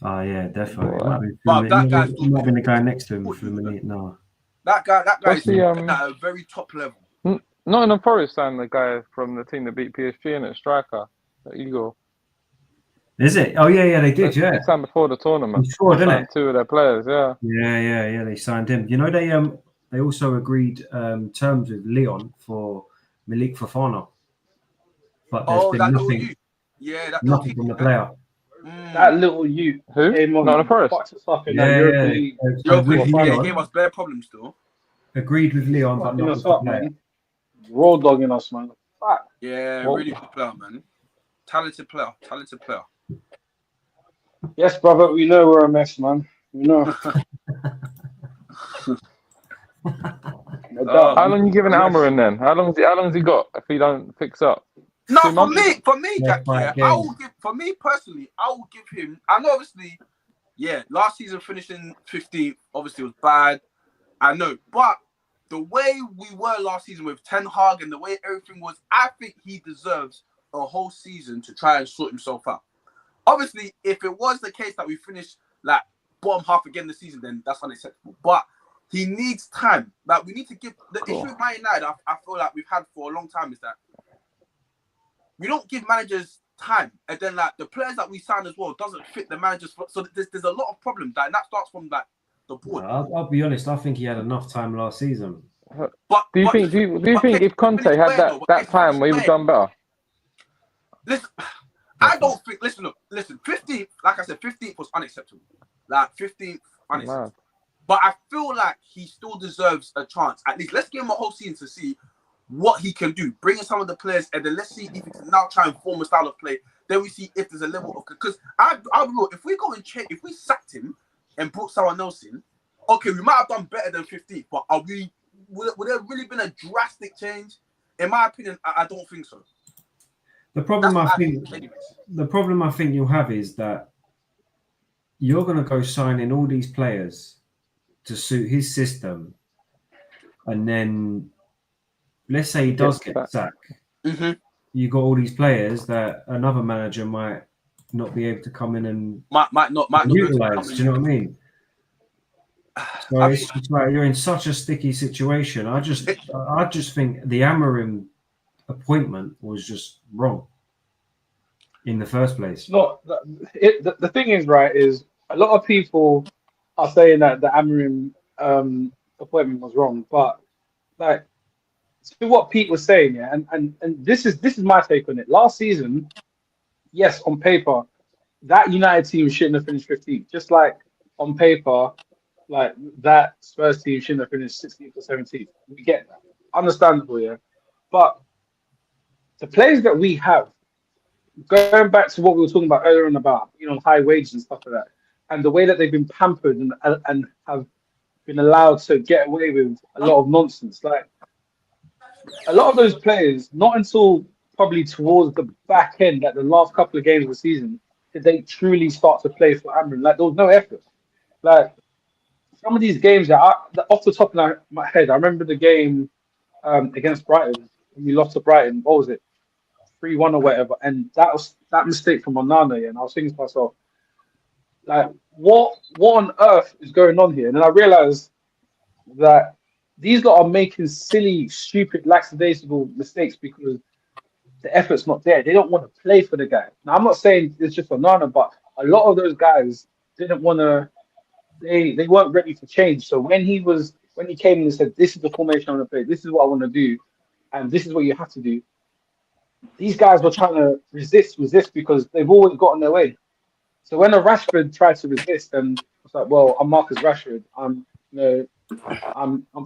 A: Oh yeah, definitely.
B: But that guy's
A: might be the guy next to him. No.
B: That guy's at a very top level.
D: Nottingham Forest signed the guy from the team that beat PSG in at striker, at Igor.
A: Is it? Oh yeah, they did. Yeah,
D: they signed before the tournament.
A: Sure, didn't it?
D: 2 of their players. Yeah.
A: Yeah. They signed him. You know, they also agreed terms with Lyon for Malik Fofana, but there's been nothing. Nothing from the player.
C: That little youth.
D: Who? Nottingham Forest.
B: He gave us bare problems though.
A: Agreed with Lyon, but not with the player.
C: Raw dogging us, man.
B: Yeah, really good player, man. Talented player.
C: Yes, brother, we know we're a mess, man. We know. No doubt,
D: How
B: Um,
C: man.
D: long you giving
C: We're a mess.
D: Almiron then? How long's he got if he don't fix up?
B: no,
D: 2 months?
B: for me,
A: Left
B: Jack.
A: back
B: Yeah, I
A: game.
B: will give. For me personally, I will give him. I know, obviously, yeah. Last season finishing 15th obviously was bad. I know, but the way we were last season with Ten Hag and the way everything was, I think he deserves a whole season to try and sort himself out. Obviously, if it was the case that we finished like bottom half again this season, then that's unacceptable. But he needs time. Like, we need to give the
D: Cool.
B: issue with Man United. I feel like we've had for a long time is that we don't give managers time, and then like the players that we sign as well doesn't fit the managers. So there's a lot of problems, and that starts from like the board.
A: I'll be honest. I think he had enough time last season.
B: But
D: Do you think?
B: listen,
D: Do you think if Conte
B: finish
D: had
B: where, though?
D: that time, we would have done better?
B: Listen, I don't think. Listen. 15th, like I said, 15th was unacceptable. Like 15th, unacceptable.
D: Man.
B: But I feel like he still deserves a chance. At least let's give him a whole season to see what he can do. Bring in some of the players, and then let's see if he can now try and form a style of play. Then we see if there's a level of, because I'll be real, if we go and check, if we sacked him and brought someone else in, okay, we might have done better than 15th. But would there really been a drastic change? In my opinion, I don't think so.
A: The problem
B: That's
A: I
B: what
A: think,
B: anyways.
A: the problem I think you'll have is that you're going to go signing all these players to suit his system, and then let's say he does get sacked.
B: Mm-hmm.
A: You got all these players that another manager might not be able to come in and
B: Might not be able to
A: utilize.
B: come
A: Do
B: in.
A: you know what I mean? So
B: I
A: it's just like you're in such a sticky situation. I just think the Amorim appointment was just wrong in the first place.
C: No, the thing is, right, is a lot of people are saying that the Amorim appointment was wrong, but like to what Pete was saying, yeah, and this is my take on it. Last season, yes, on paper, that United team shouldn't have finished 15th. Just like on paper, like that Spurs team shouldn't have finished 16th or 17th. We get that. Understandable, yeah. But the players that we have, going back to what we were talking about earlier on about, high wages and stuff like that, and the way that they've been pampered and have been allowed to get away with a lot of nonsense. Like a lot of those players, not until probably towards the back end, like the last couple of games of the season, did they truly start to play for Amron. Like there was no effort. Like some of these games that off the top of my head, I remember the game against Brighton when we lost to Brighton. What was it? 3-1 or whatever. And that was that mistake from Onana, yeah. And I was thinking to myself, like, what on earth is going on here? And then I realized that these lot are making silly, stupid, lackadaisical mistakes because the effort's not there. They don't want to play for the guy. Now, I'm not saying it's just Onana, but a lot of those guys didn't want to. They weren't ready to change. So when he came in and said, "This is the formation I want to play. This is what I want to do, and this is what you have to do," these guys were trying to resist because they've always gotten their way. So when a Rashford tried to resist, and it's like, well, I'm Marcus Rashford. I'm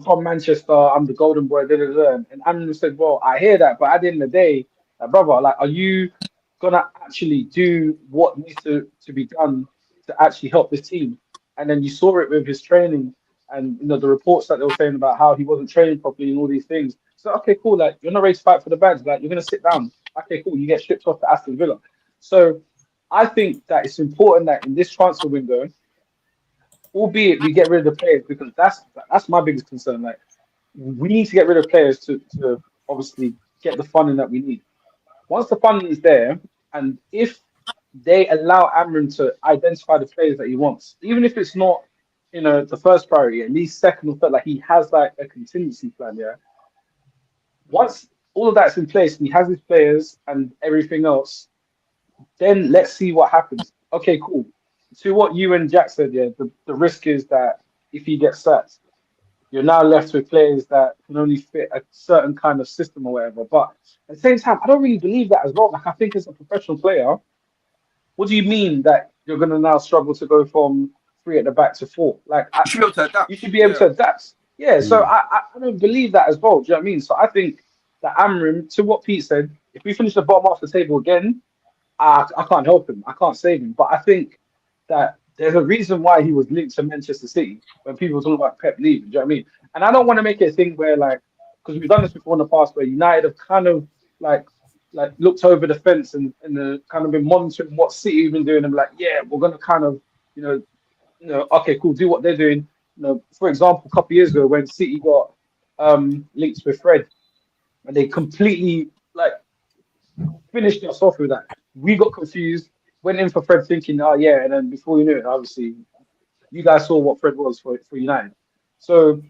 C: from Manchester. I'm the golden boy. Da, da, da. And Amnon said, well, I hear that, but at the end of the day, brother, like, are you gonna actually do what needs to be done to actually help this team? And then you saw it with his training, and the reports that they were saying about how he wasn't training properly and all these things. So okay, cool. Like you're not ready to fight for the badge. Like you're gonna sit down. Okay, cool. You get stripped off to Aston Villa. So I think that it's important that in this transfer window, albeit we get rid of the players, because that's my biggest concern. Like we need to get rid of players to obviously get the funding that we need. Once the funding is there, and if they allow Amron to identify the players that he wants, even if it's not the first priority, at least second or third, like he has like a contingency plan. Yeah. Once all of that's in place and he has his players and everything else, then let's see what happens. Okay, cool. To what you and Jack said, yeah, the risk is that if he gets sacked, you're now left with players that can only fit a certain kind of system or whatever. But at the same time, I don't really believe that as well. Like I think as a professional player, what do you mean that you're going to now struggle to go from 3 at the back to 4? Like
B: You should be able to adapt.
C: You should be able to adapt. Yeah, so I don't believe that as well. Do you know what I mean? So I think that Amrim, to what Pete said, if we finish the bottom half of the table again, I can't help him. I can't save him. But I think that there's a reason why he was linked to Manchester City when people were talking about Pep leaving. Do you know what I mean? And I don't want to make it a thing where like, because we've done this before in the past, where United have kind of like looked over the fence and kind of been monitoring what City have been doing and like, yeah, we're gonna kind of, okay, cool, do what they're doing. For example, a couple of years ago when City got linked with Fred, and they completely like finished us off with that. We got confused, went in for Fred thinking, oh yeah, and then before you knew it, obviously, you guys saw what Fred was for United. So,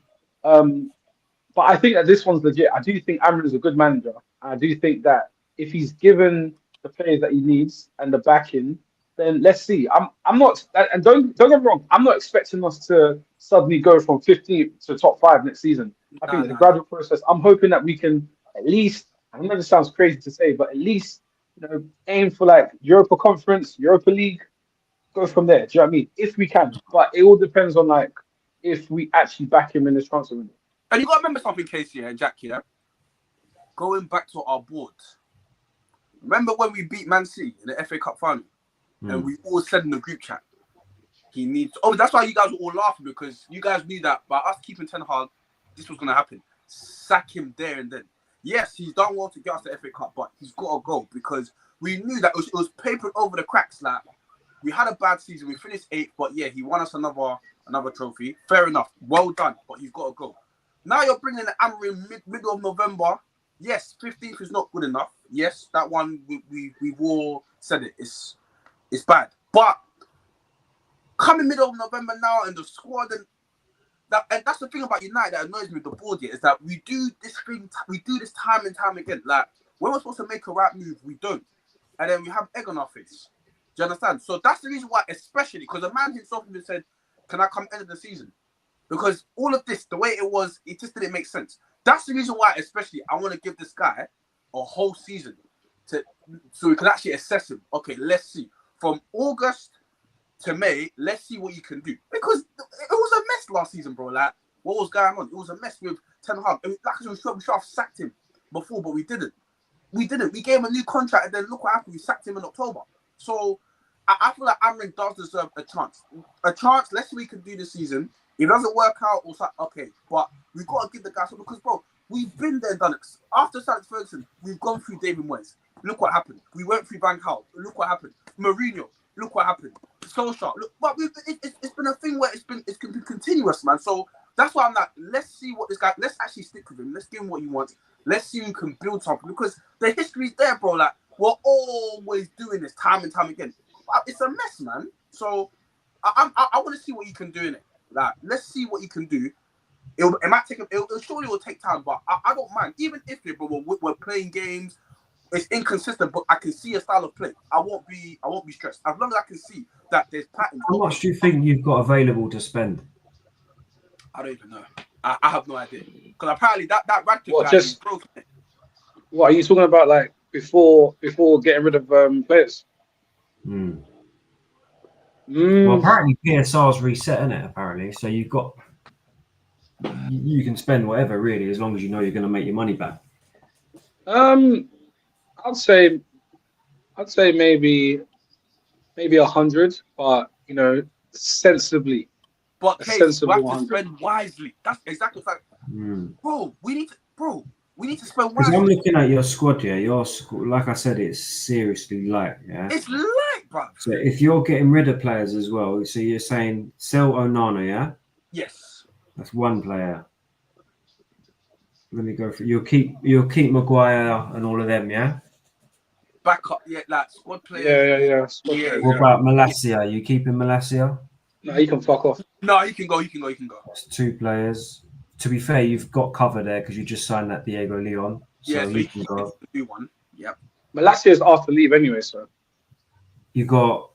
C: but I think that this one's legit. I do think Amrin is a good manager. I do think that if he's given the players that he needs and the backing, then let's see. I'm not, and don't get me wrong, I'm not expecting us to suddenly go from 15th to top 5 next season. I think the gradual process. I'm hoping that we can at least. I know this sounds crazy to say, but at least aim for like Europa Conference, Europa League, go from there. Do you know what I mean? If we can, but it all depends on like if we actually back him in this transfer window.
B: And you got to remember something, Casey and Jack here. Going back to our board. Remember when we beat Man City in the FA Cup final, and we all said in the group chat, he needs. Oh, that's why you guys were all laughing, because you guys knew that by us keeping Ten Hag, this was going to happen. Sack him there and then. Yes, he's done well to get us the FA Cup, but he's got to go, because we knew that it was papered over the cracks. Like, we had a bad season. We finished 8th, but yeah, he won us another trophy. Fair enough. Well done, but he's got to go. Now you're bringing the Amrin middle of November. Yes, 15th is not good enough. Yes, that one we've all said it. It's bad. But coming middle of November now, and the squad and that's the thing about United that annoys me with the board here, is that we do this time and time again. Like, when we're supposed to make a right move, we don't, and then we have egg on our face. Do you understand? So that's the reason why, especially because the man himself even said, "Can I come end of the season?" Because all of this, the way it was, it just didn't make sense. That's the reason why, especially, I want to give this guy a whole season so we can actually assess him. Okay, let's see. From August to May, let's see what you can do. Because it was a mess last season, bro. Like, what was going on? It was a mess with Ten Hag. I mean, like, we should have sacked him before, but we didn't. We gave him a new contract, and then look what happened. We sacked him in October. So I feel like Amrin does deserve a chance. A chance. Let's see what he can do this season. If it doesn't work out, or something, okay. But we've got to give the guy something, because, bro, we've been there and done it. After Alex Ferguson, we've gone through David Moyes. Look what happened. We went through Van Gaal. Look what happened. Mourinho. Look what happened. Solskjaer. Look, but it's been a thing where it's been continuous, man. So that's why I'm like, let's see what this guy. Let's actually stick with him. Let's give him what he wants. Let's see who can build something, because the history's there, bro. Like, we're always doing this time and time again. It's a mess, man. So I want to see what you can do in it. Like, let's see what you can do. It might take. It surely will take time, but I don't mind. Even if we're playing games, it's inconsistent, but I can see a style of play. I won't be stressed as long as I can see that there's patterns.
A: How much do you think you've got available to spend?
B: I don't even know. I have no idea, because apparently that Radcliffe guy is broken.
C: What are you talking about? Like before getting rid of players?
A: Well, apparently PSR's reset, isn't it? Apparently, so you can spend whatever really, as long as you know you're going to make your money back.
C: I'd say maybe 100, but sensibly.
B: But we have to spend wisely. That's exactly like, bro. We need to spend wisely.
A: Because I'm looking at your squad here. Your squad, like I said, it's seriously light. Yeah,
B: it's light, bro.
A: So if you're getting rid of players as well, so you're saying sell Onana, yeah?
B: Yes.
A: That's one player. Let me go for you'll keep Maguire and all of them, yeah?
B: Backup, yeah, like squad players.
C: Yeah.
A: What about Malacia? You keeping Malacia?
C: No, he can fuck off.
B: No, he can go.
A: That's 2 players. To be fair, you've got cover there because you just signed that Diego Leon. So he can go.
B: Do one. Yep.
C: Malacia is asked to leave anyway, so.
A: You got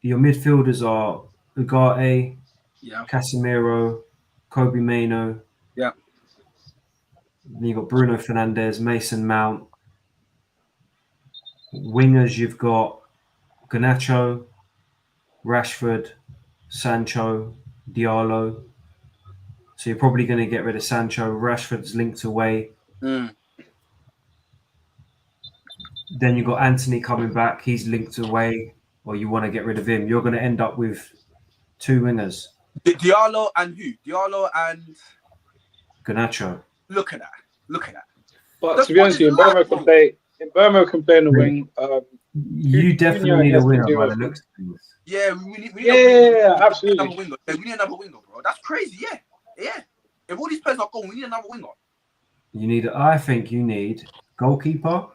A: your midfielders are Ugarte, Casemiro, Kobe Mainoo.
B: Yeah.
A: Then you got Bruno Fernandes, Mason Mount. Wingers, you've got Garnacho, Rashford, Sancho, Diallo. So you're probably going to get rid of Sancho. Rashford's linked away. Then you've got Anthony coming back. He's linked away. or you want to get rid of him, you're going to end up with 2 wingers.
B: Diallo and who? Diallo and
A: Garnacho.
B: look at that. Look at that.
C: But
B: That's
C: to be honest with you,
B: what it's
C: Mbeumo can play. Mbeumo can play in the wing.
A: You definitely need a winger by the looks of things.
B: Yeah, we need
C: Yeah,
B: another
C: absolutely.
B: winger. Yeah, we need another winger, bro. That's crazy. Yeah, yeah. If all these players are gone, we need another winger.
A: I think you need goalkeeper.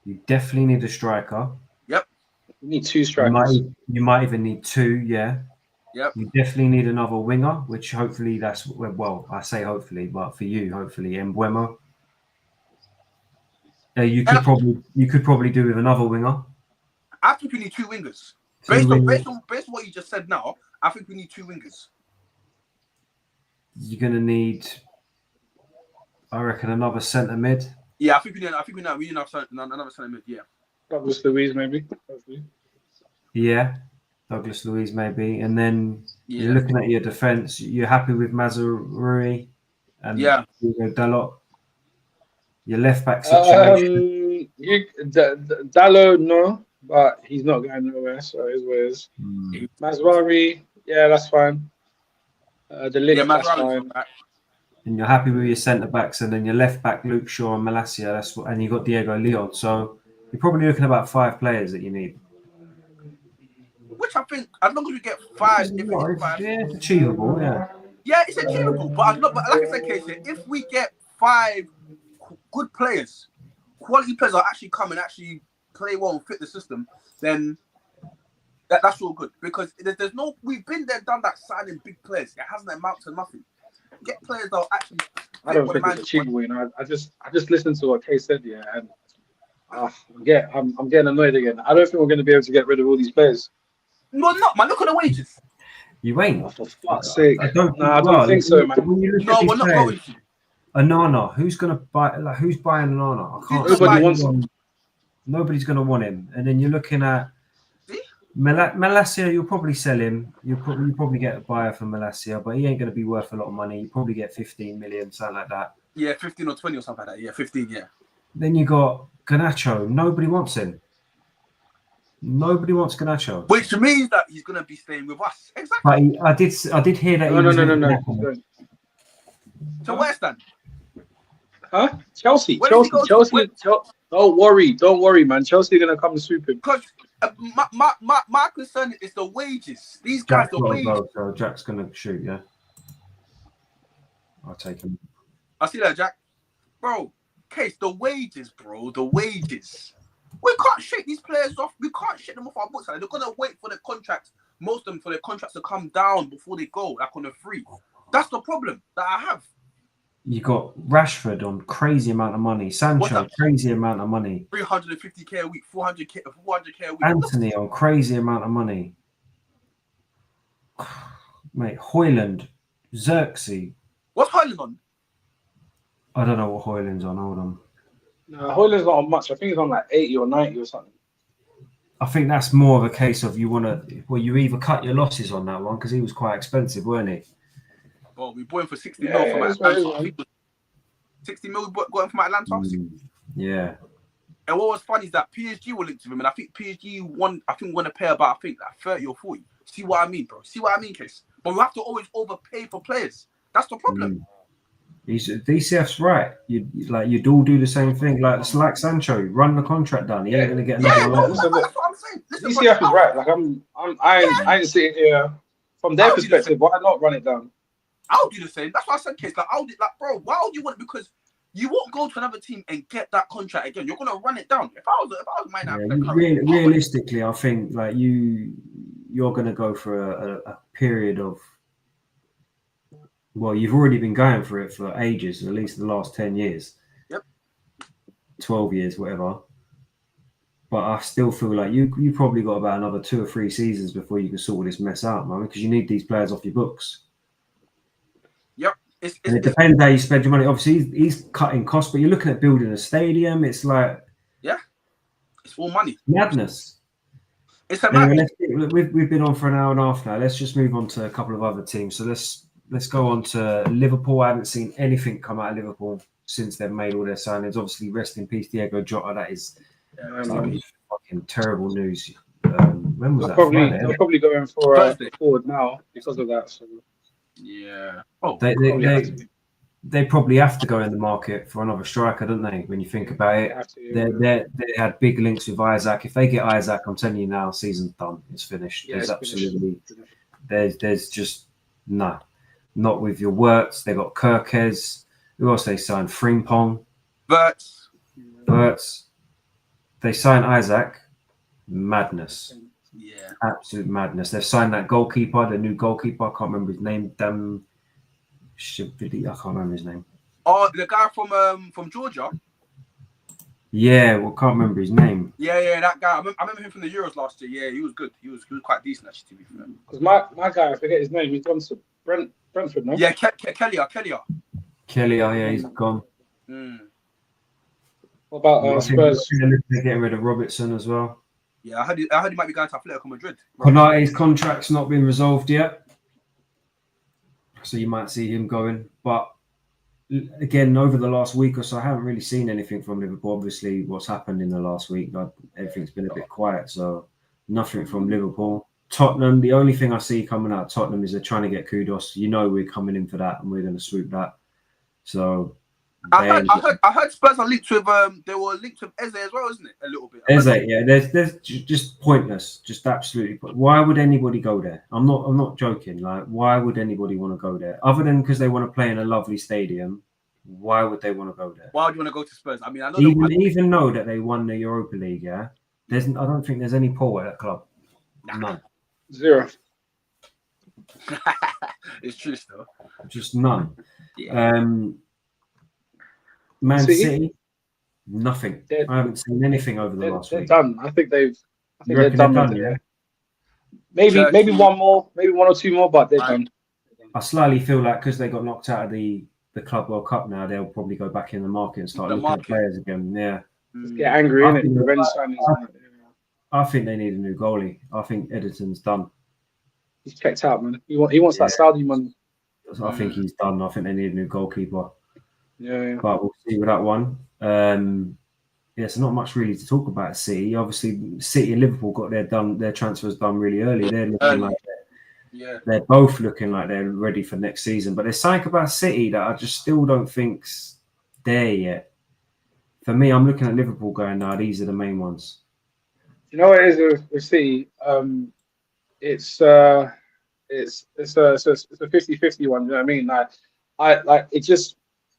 A: You definitely need a striker.
C: We need 2
A: You
C: strikers.
A: might even need 2, yeah.
B: Yep.
A: You definitely need another winger, which hopefully that's, well, I say hopefully, but for you, hopefully, Mbeumo. You could probably do with another winger.
B: I think we need 2 wingers.
A: 2
B: Based
A: wingers.
B: on what you just said now, I think we need 2 wingers.
A: You're gonna need, I reckon, another centre mid.
B: Yeah, I think we need another centre mid. Yeah.
C: Douglas Luiz, maybe. Hopefully.
A: Yeah, Douglas Luiz maybe, and then
B: Yeah.
A: you're looking at your defence. You're happy with Mazraoui and
B: Yeah.
A: Hugo Dalot. Your left back situation.
C: Dallo, no, but he's not going nowhere, so it is what it is. Mazraoui, yeah, that's fine. The Ligt,
B: Yeah,
C: that's
B: Mazraoui's
C: fine.
B: back.
A: And you're happy with your centre backs, and then your left back Luke Shaw and Malacia. And you got Diego Leon. So you're probably looking at about 5 players that you need.
B: Which I think, as long as we get 5, if we
A: Yeah,
B: get 5,
A: it's achievable. Yeah.
B: yeah, it's achievable. But like I said, Casey, if we get 5 good players, quality players that actually come and actually play well and fit the system, then that's all good. Because there's no, we've been there, done that, signing big players. It hasn't amounted to nothing. Get players that actually.
C: I don't think it's achievable. You know, I just listened to what Kay said, yeah, and I'm getting annoyed again. I don't think we're going to be able to get rid of all these players.
B: No, not man. Look at the wages.
A: You ain't.
C: Oh, for fuck's sake!
A: I don't
C: think so, man.
B: No, we're not going to.
A: Anana, who's gonna buy? Like, who's buying Anana? I can't.
C: Nobody wants him.
A: Nobody's gonna want him. And then you're looking at Malacia. You'll probably sell him. You probably get a buyer for Malacia, but he ain't gonna be worth a lot of money. You probably get 15 million, something like that.
B: Yeah, 15 or 20 or something like that. Yeah, 15. Yeah.
A: Then you got Garnacho. Nobody wants him. Nobody wants Garnacho.
B: Which means that he's gonna be staying with us. Exactly.
A: But I did hear that.
C: No.
B: So where's that?
C: Huh? Chelsea.
B: Where does he go to?
C: Don't worry, man. Chelsea are gonna come and sweep him.
B: Because my concern is the wages. These guys,
A: Jack's
B: the wages.
A: go, so Jack's gonna shoot. Yeah, I'll take him.
B: I see that, Jack. Bro, Case, the wages, bro. The wages. We can't shake these players off. We can't shake them off our books. They're gonna wait for the contracts. Most of them for their contracts to come down before they go, like on a free. That's the problem that I have.
A: You got Rashford on crazy amount of money. Sancho, crazy amount of money.
B: 350k a week, 400k a week.
A: Anthony on crazy amount of money. Mate, Højlund, Xerxes.
B: What's Højlund on?
A: I don't know what Højlund's on. Hold on.
C: No, Højlund's not on much. I think he's on like 80 or 90 or something.
A: I think that's more of a case of you either cut your losses on that one because he was quite expensive, weren't he?
B: Well, we bought him for 60 mil from Atlanta. 60 mil we got him from Atlanta.
A: Yeah.
B: And what was funny is that PSG were linked to him, and I think PSG won to pay about like 30 or 40. See what I mean, bro? See what I mean, Chris? But we have to always overpay for players. That's the problem.
A: DCF's right. You'd all do the same thing. Like Sancho, run the contract done. He ain't gonna get another one.
B: That's what I'm saying. Listen,
C: DCF is right. Like I ain't sitting here from their perspective. Why not run it down?
B: I'll do the same. That's why I said, Case. Bro, why would you want it? Because you won't go to another team and get that contract again. You're gonna run it down. If I was my
A: realistically, I think like you're gonna go for a period of. Well, you've already been going for it for ages, at least the last 10 years.
B: Yep.
A: 12 years, whatever. But I still feel like you probably got about another 2 or 3 seasons before you can sort this mess out, man, because you need these players off your books.
B: Yep.
A: And it depends how you spend your money. Obviously, he's cutting costs, but you're looking at building a stadium. It's like...
B: Yeah. It's all money.
A: Madness.
B: It's a madness.
A: We've been on for an hour and a half now. Let's just move on to a couple of other teams. So let's go on to Liverpool. I haven't seen anything come out of Liverpool since they've made all their signings. Obviously, rest in peace, Diego Jota. That is fucking terrible news. When was
C: They're
A: that? Friday,
C: they're probably going for
B: Thursday.
C: forward now because of that. So
B: Yeah. Oh,
C: probably have to.
A: they probably have to go in the market for another striker, don't they? When you think about it,
C: Have to,
A: they had big links with Isaac. If they get Isaac, I'm telling you now, season's done. It's finished.
C: yeah,
A: There's
C: it's
A: absolutely
C: finished.
A: there's just no, not with your Wirtz. They got Kirkes. Who else they signed? Frimpong,
B: Verts.
A: Wirtz. They signed Isaac. Madness.
B: Yeah.
A: Absolute madness. They've signed that goalkeeper, the new goalkeeper. I can't remember his name. I can't remember his name.
B: Oh, the guy from Georgia.
A: Yeah, well, can't remember his name.
B: Yeah, that guy. I remember him from the Euros last year. Yeah, he was good. He was quite decent actually, to be fair.
C: Because my guy, I forget his name. He's gone to Brentford, no?
B: Yeah, Kelly.
A: Kelly, oh yeah, he's gone.
C: What about Spurs?
A: They're getting rid of Robertson as well.
B: Yeah, I heard he might be going to Atletico Madrid.
A: Konate's contract's not been resolved yet, so you might see him going. But again, over the last week or so, I haven't really seen anything from Liverpool. Obviously, what's happened in the last week, everything's been a bit quiet, so nothing from Liverpool. Tottenham, the only thing I see coming out of Tottenham is they're trying to get Kudos. You know we're coming in for that, and we're going to swoop that. So
B: I heard Spurs are linked with they were linked with Eze as well, isn't it? A little bit.
A: Eze, yeah. There's just pointless, just absolutely. Why would anybody go there? I'm not joking. Like, why would anybody want to go there? Other than because they want to play in a lovely stadium, why would they want to go there?
B: Why would you want to go to Spurs? I mean, I know
A: even though that they won the Europa League, yeah. I don't think there's any pull at that club. None.
C: Zero.
B: It's true still.
A: Just none.
B: Yeah.
A: Man City, nothing. I haven't seen anything over the last week.
C: Done. I think they're done.
A: Yeah.
C: Maybe one more, maybe one or two more, but they're done.
A: I slightly feel like because they got knocked out of the Club World Cup now, they'll probably go back in the market and start looking at players again. Yeah.
C: Just get angry, innit?
A: I think they need a new goalie. I think Ederton's done.
C: He's checked out, man. He wants that Saudi money.
A: I think he's done. I think they need a new goalkeeper.
C: Yeah.
A: But we'll see with that one. So not much really to talk about City. Obviously, City and Liverpool got their transfers done really early. They're looking like they're both looking like they're ready for next season. But there's something about City that I just still don't think's there yet. For me, I'm looking at Liverpool going, no, these are the main ones.
C: You know what it is with City? It's a 50-50 one. You know what I mean? Like it just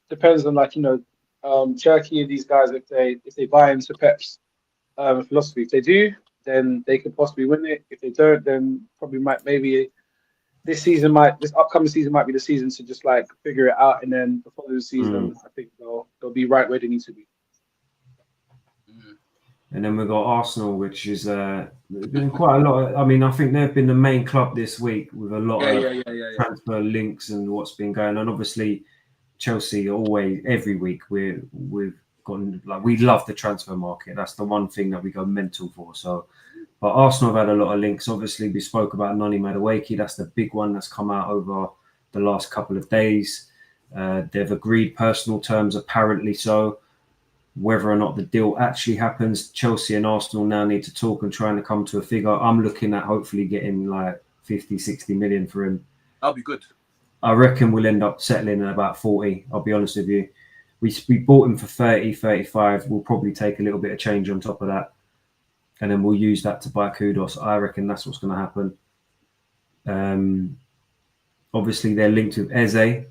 C: depends on Cherky and these guys if they buy into Pep's philosophy. If they do, then they could possibly win it. If they don't, then probably maybe this upcoming season might be the season to just like figure it out, and then the following season I think they'll be right where they need to be.
A: And then we've got Arsenal, which is been quite a lot. I think they've been the main club this week with a lot of transfer links and what's been going on. Obviously, Chelsea every week we've gotten we love the transfer market. That's the one thing that we go mental for. So, but Arsenal have had a lot of links. Obviously, we spoke about Noni Madueke. That's the big one that's come out over the last couple of days. They've agreed personal terms, apparently so. Whether or not the deal actually happens, Chelsea and Arsenal now need to talk and trying to come to a figure. I'm looking at hopefully getting like 50, 60 million for him.
B: That'll be good.
A: I reckon we'll end up settling at about 40. I'll be honest with you. We bought him for 30, 35. We'll probably take a little bit of change on top of that. And then we'll use that to buy Kudos. I reckon that's what's going to happen. Obviously, they're linked with Eze,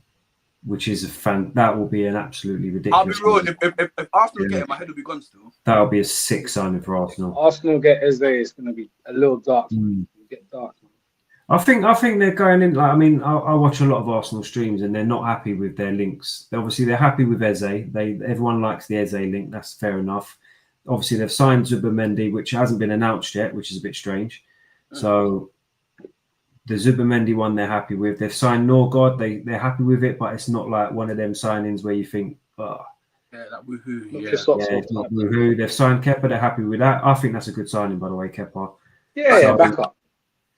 A: which is that will be an absolutely ridiculous.
B: I'll be real. If Arsenal get it, my head will be gone still.
A: That'll be a sick signing for Arsenal.
C: Arsenal get Eze, it's going to be a little dark. Get dark.
A: I think they're going in. I watch a lot of Arsenal streams, and they're not happy with their links. They're happy with Eze. Everyone likes the Eze link. That's fair enough. Obviously, they've signed Zubimendi, which hasn't been announced yet, which is a bit strange. So. The Zubimendi one they're happy with. They've signed Norgard. They're happy with it, but it's not like one of them signings where you think,
B: that woohoo.
A: It's not woohoo. They've signed Kepa. They're happy with that. I think that's a good signing, by the way, Kepa.
C: Back up.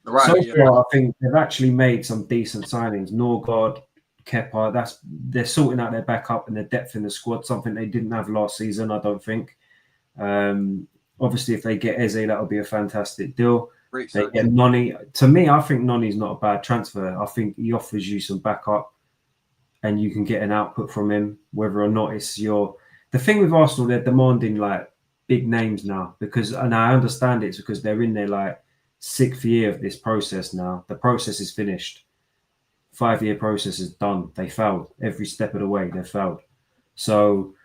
A: Far, I think they've actually made some decent signings. Norgard, Kepa. They're sorting out their backup and their depth in the squad. Something they didn't have last season, I don't think. Obviously, if they get Eze, that'll be a fantastic deal.
B: Great
A: They
B: signing.
A: get Noni. To me, I think Noni's not a bad transfer. I think he offers you some backup, and you can get an output from him, whether or not it's your. The thing with Arsenal, they're demanding like big names now and I understand it's because they're in their like 6th year of this process now. The process is finished. 5-year process is done. They failed every step of the way. They failed. So,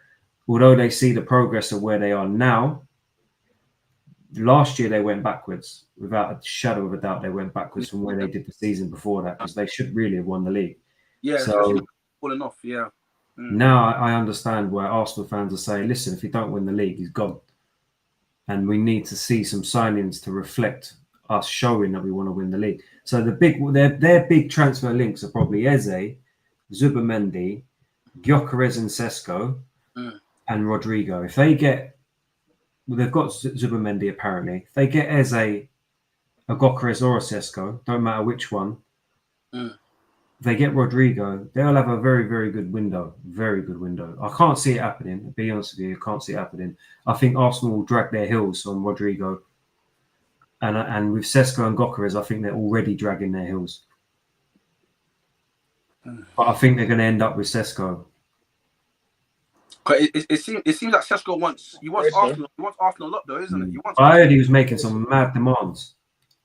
A: although they see the progress of where they are now, last year they went backwards without a shadow of a doubt. They went backwards from where they did the season before that because they should really have won the league.
B: Yeah,
A: So
B: falling off. Yeah.
A: now I understand why Arsenal fans are saying, listen, if he don't win the league, he's gone. And we need to see some signings to reflect us showing that we want to win the league. So their big transfer links are probably Eze, Zubimendi, Gyökeres and Sesko, and Rodrigo. If they get, they've got Zubimendi apparently. If they get Eze, a Gyökeres or a Sesko, don't matter which one. If they get Rodrigo, they'll have a very, very good window. Very good window. I can't see it happening. To be honest with you, I can't see it happening. I think Arsenal will drag their heels on Rodrigo. And with Sesko and Gyökeres, I think they're already dragging their heels. But I think they're going to end up with Sesko.
B: It seems like Sesko wants Arsenal. He wants Arsenal a lot though, isn't it? He wants
A: I heard he was making some mad demands.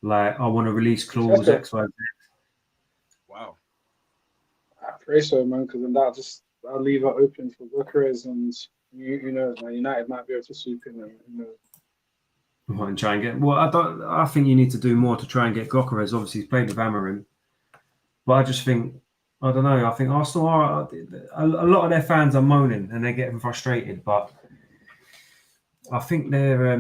A: Like, I want to release clause X, Y, Z.
B: Wow.
C: I pray so, man, because then I'll leave it open for Gyökeres, and you know, man, United might be able to swoop in and
A: And try and get. Well, I think you need to do more to try and get Gyökeres. Obviously, he's played with Amorim, but I just think I don't know. I think Arsenal are a lot of their fans are moaning and they're getting frustrated, but I think they're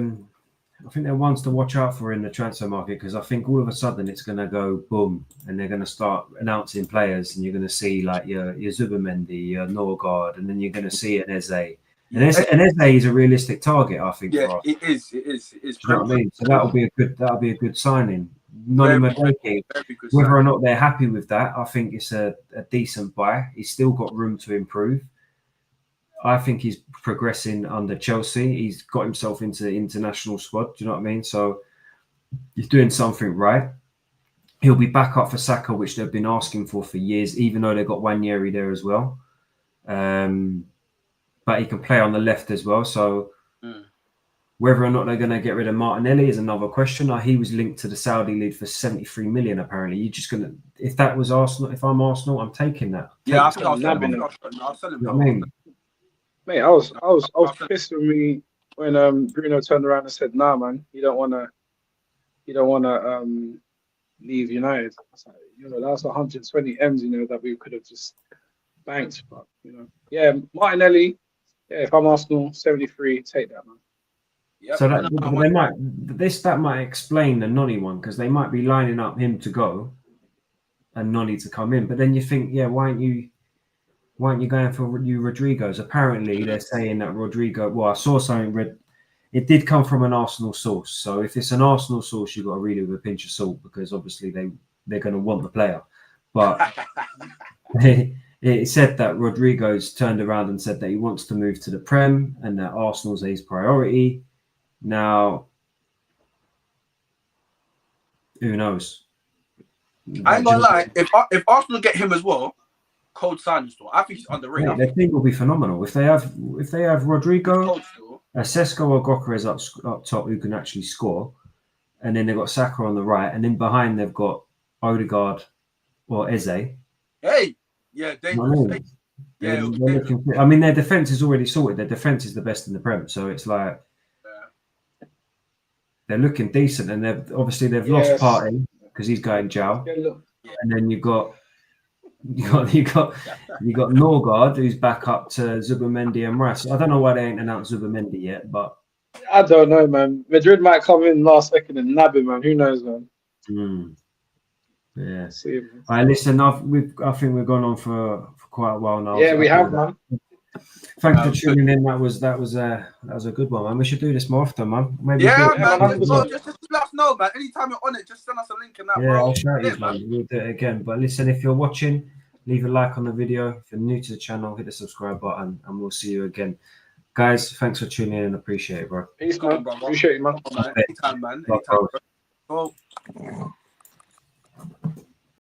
A: ones to watch out for in the transfer market because I think all of a sudden it's going to go boom and they're going to start announcing players and you're going to see like your Zubimendi, your Norgard, and then you're going to see an Eze. And Eze is a realistic target, I think.
B: Yeah,
A: for us.
B: it is.
A: Do you know what I mean? So that'll be a good signing.
B: Very
A: Madueke,
B: good
A: whether
B: signing.
A: or not they're happy with that, I think it's a decent buy. He's still got room to improve. I think he's progressing under Chelsea. He's got himself into the international squad. Do you know what I mean? So he's doing something right. He'll be back up for Saka, which they've been asking for years, even though they've got Wanyeri there as well. But he can play on the left as well. So whether or not they're going to get rid of Martinelli is another question. He was linked to the Saudi league for 73 million. Apparently, you're just going to. If that was Arsenal, if I'm Arsenal, I'm taking that.
B: Yeah, I think I'll sell
C: him.
B: him.
A: You know what I mean?
C: Mate, I was pissed with me when Bruno turned around and said, "Nah, man, you don't want to leave United." I was like, that's 120 M's, that we could have just banked. But yeah, Martinelli. Yeah, if I'm Arsenal, 73, take that, man.
B: Yep.
A: So that might explain the Noni one because they might be lining up him to go and Noni to come in. But then you think, yeah, why aren't you going for Rodrigo's? Apparently, they're saying that Rodrigo. Well, I saw something. It did come from an Arsenal source. So if it's an Arsenal source, you've got to read it with a pinch of salt because obviously they're going to want the player. But it said that Rodrigo's turned around and said that he wants to move to the Prem and that Arsenal's his priority. Now, who knows?
B: I ain't gonna lie. If Arsenal get him as well, cold signing store. I think he's underrated.
A: Yeah, their team will be phenomenal if they have Rodrigo,
B: Cold store.
A: Sesko or Gyökeres up top who can actually score, and then they've got Saka on the right, and then behind they've got Odegaard or Eze.
B: Hey, yeah, dangerous.
A: Yeah, I mean their defense is already sorted. Their defense is the best in the Prem, so it's like they're looking decent, and they've lost Partey because he's going Jow, and then you got Norgard who's back up to Zubimendi and Rice. I don't know why they ain't announced Zubimendi yet, but
C: I don't know, man. Madrid might come in last second and nab him, man. Who knows, man?
A: Yeah.
C: See,
A: All right, listen, I think we've gone on for quite a while now.
C: Yeah, we have, man.
A: Thanks for tuning in. That was a good one, man. We should do this more often, man. Maybe
B: man.
C: 100%.
B: Just let us know, man. Anytime you're on it, just send us a link and that.
A: Yeah,
B: bro.
A: I'll shout you, man. We'll do it again. But listen, if you're watching, leave a like on the video. If you're new to the channel, hit the subscribe button, and we'll see you again Guys, thanks for tuning in. Appreciate it, bro.
C: Peace,
B: Come on,
C: man.
B: brother.
C: Appreciate you, man.
B: Anytime, man.
A: Love,
B: Anytime,
A: bro.
B: bro. Well,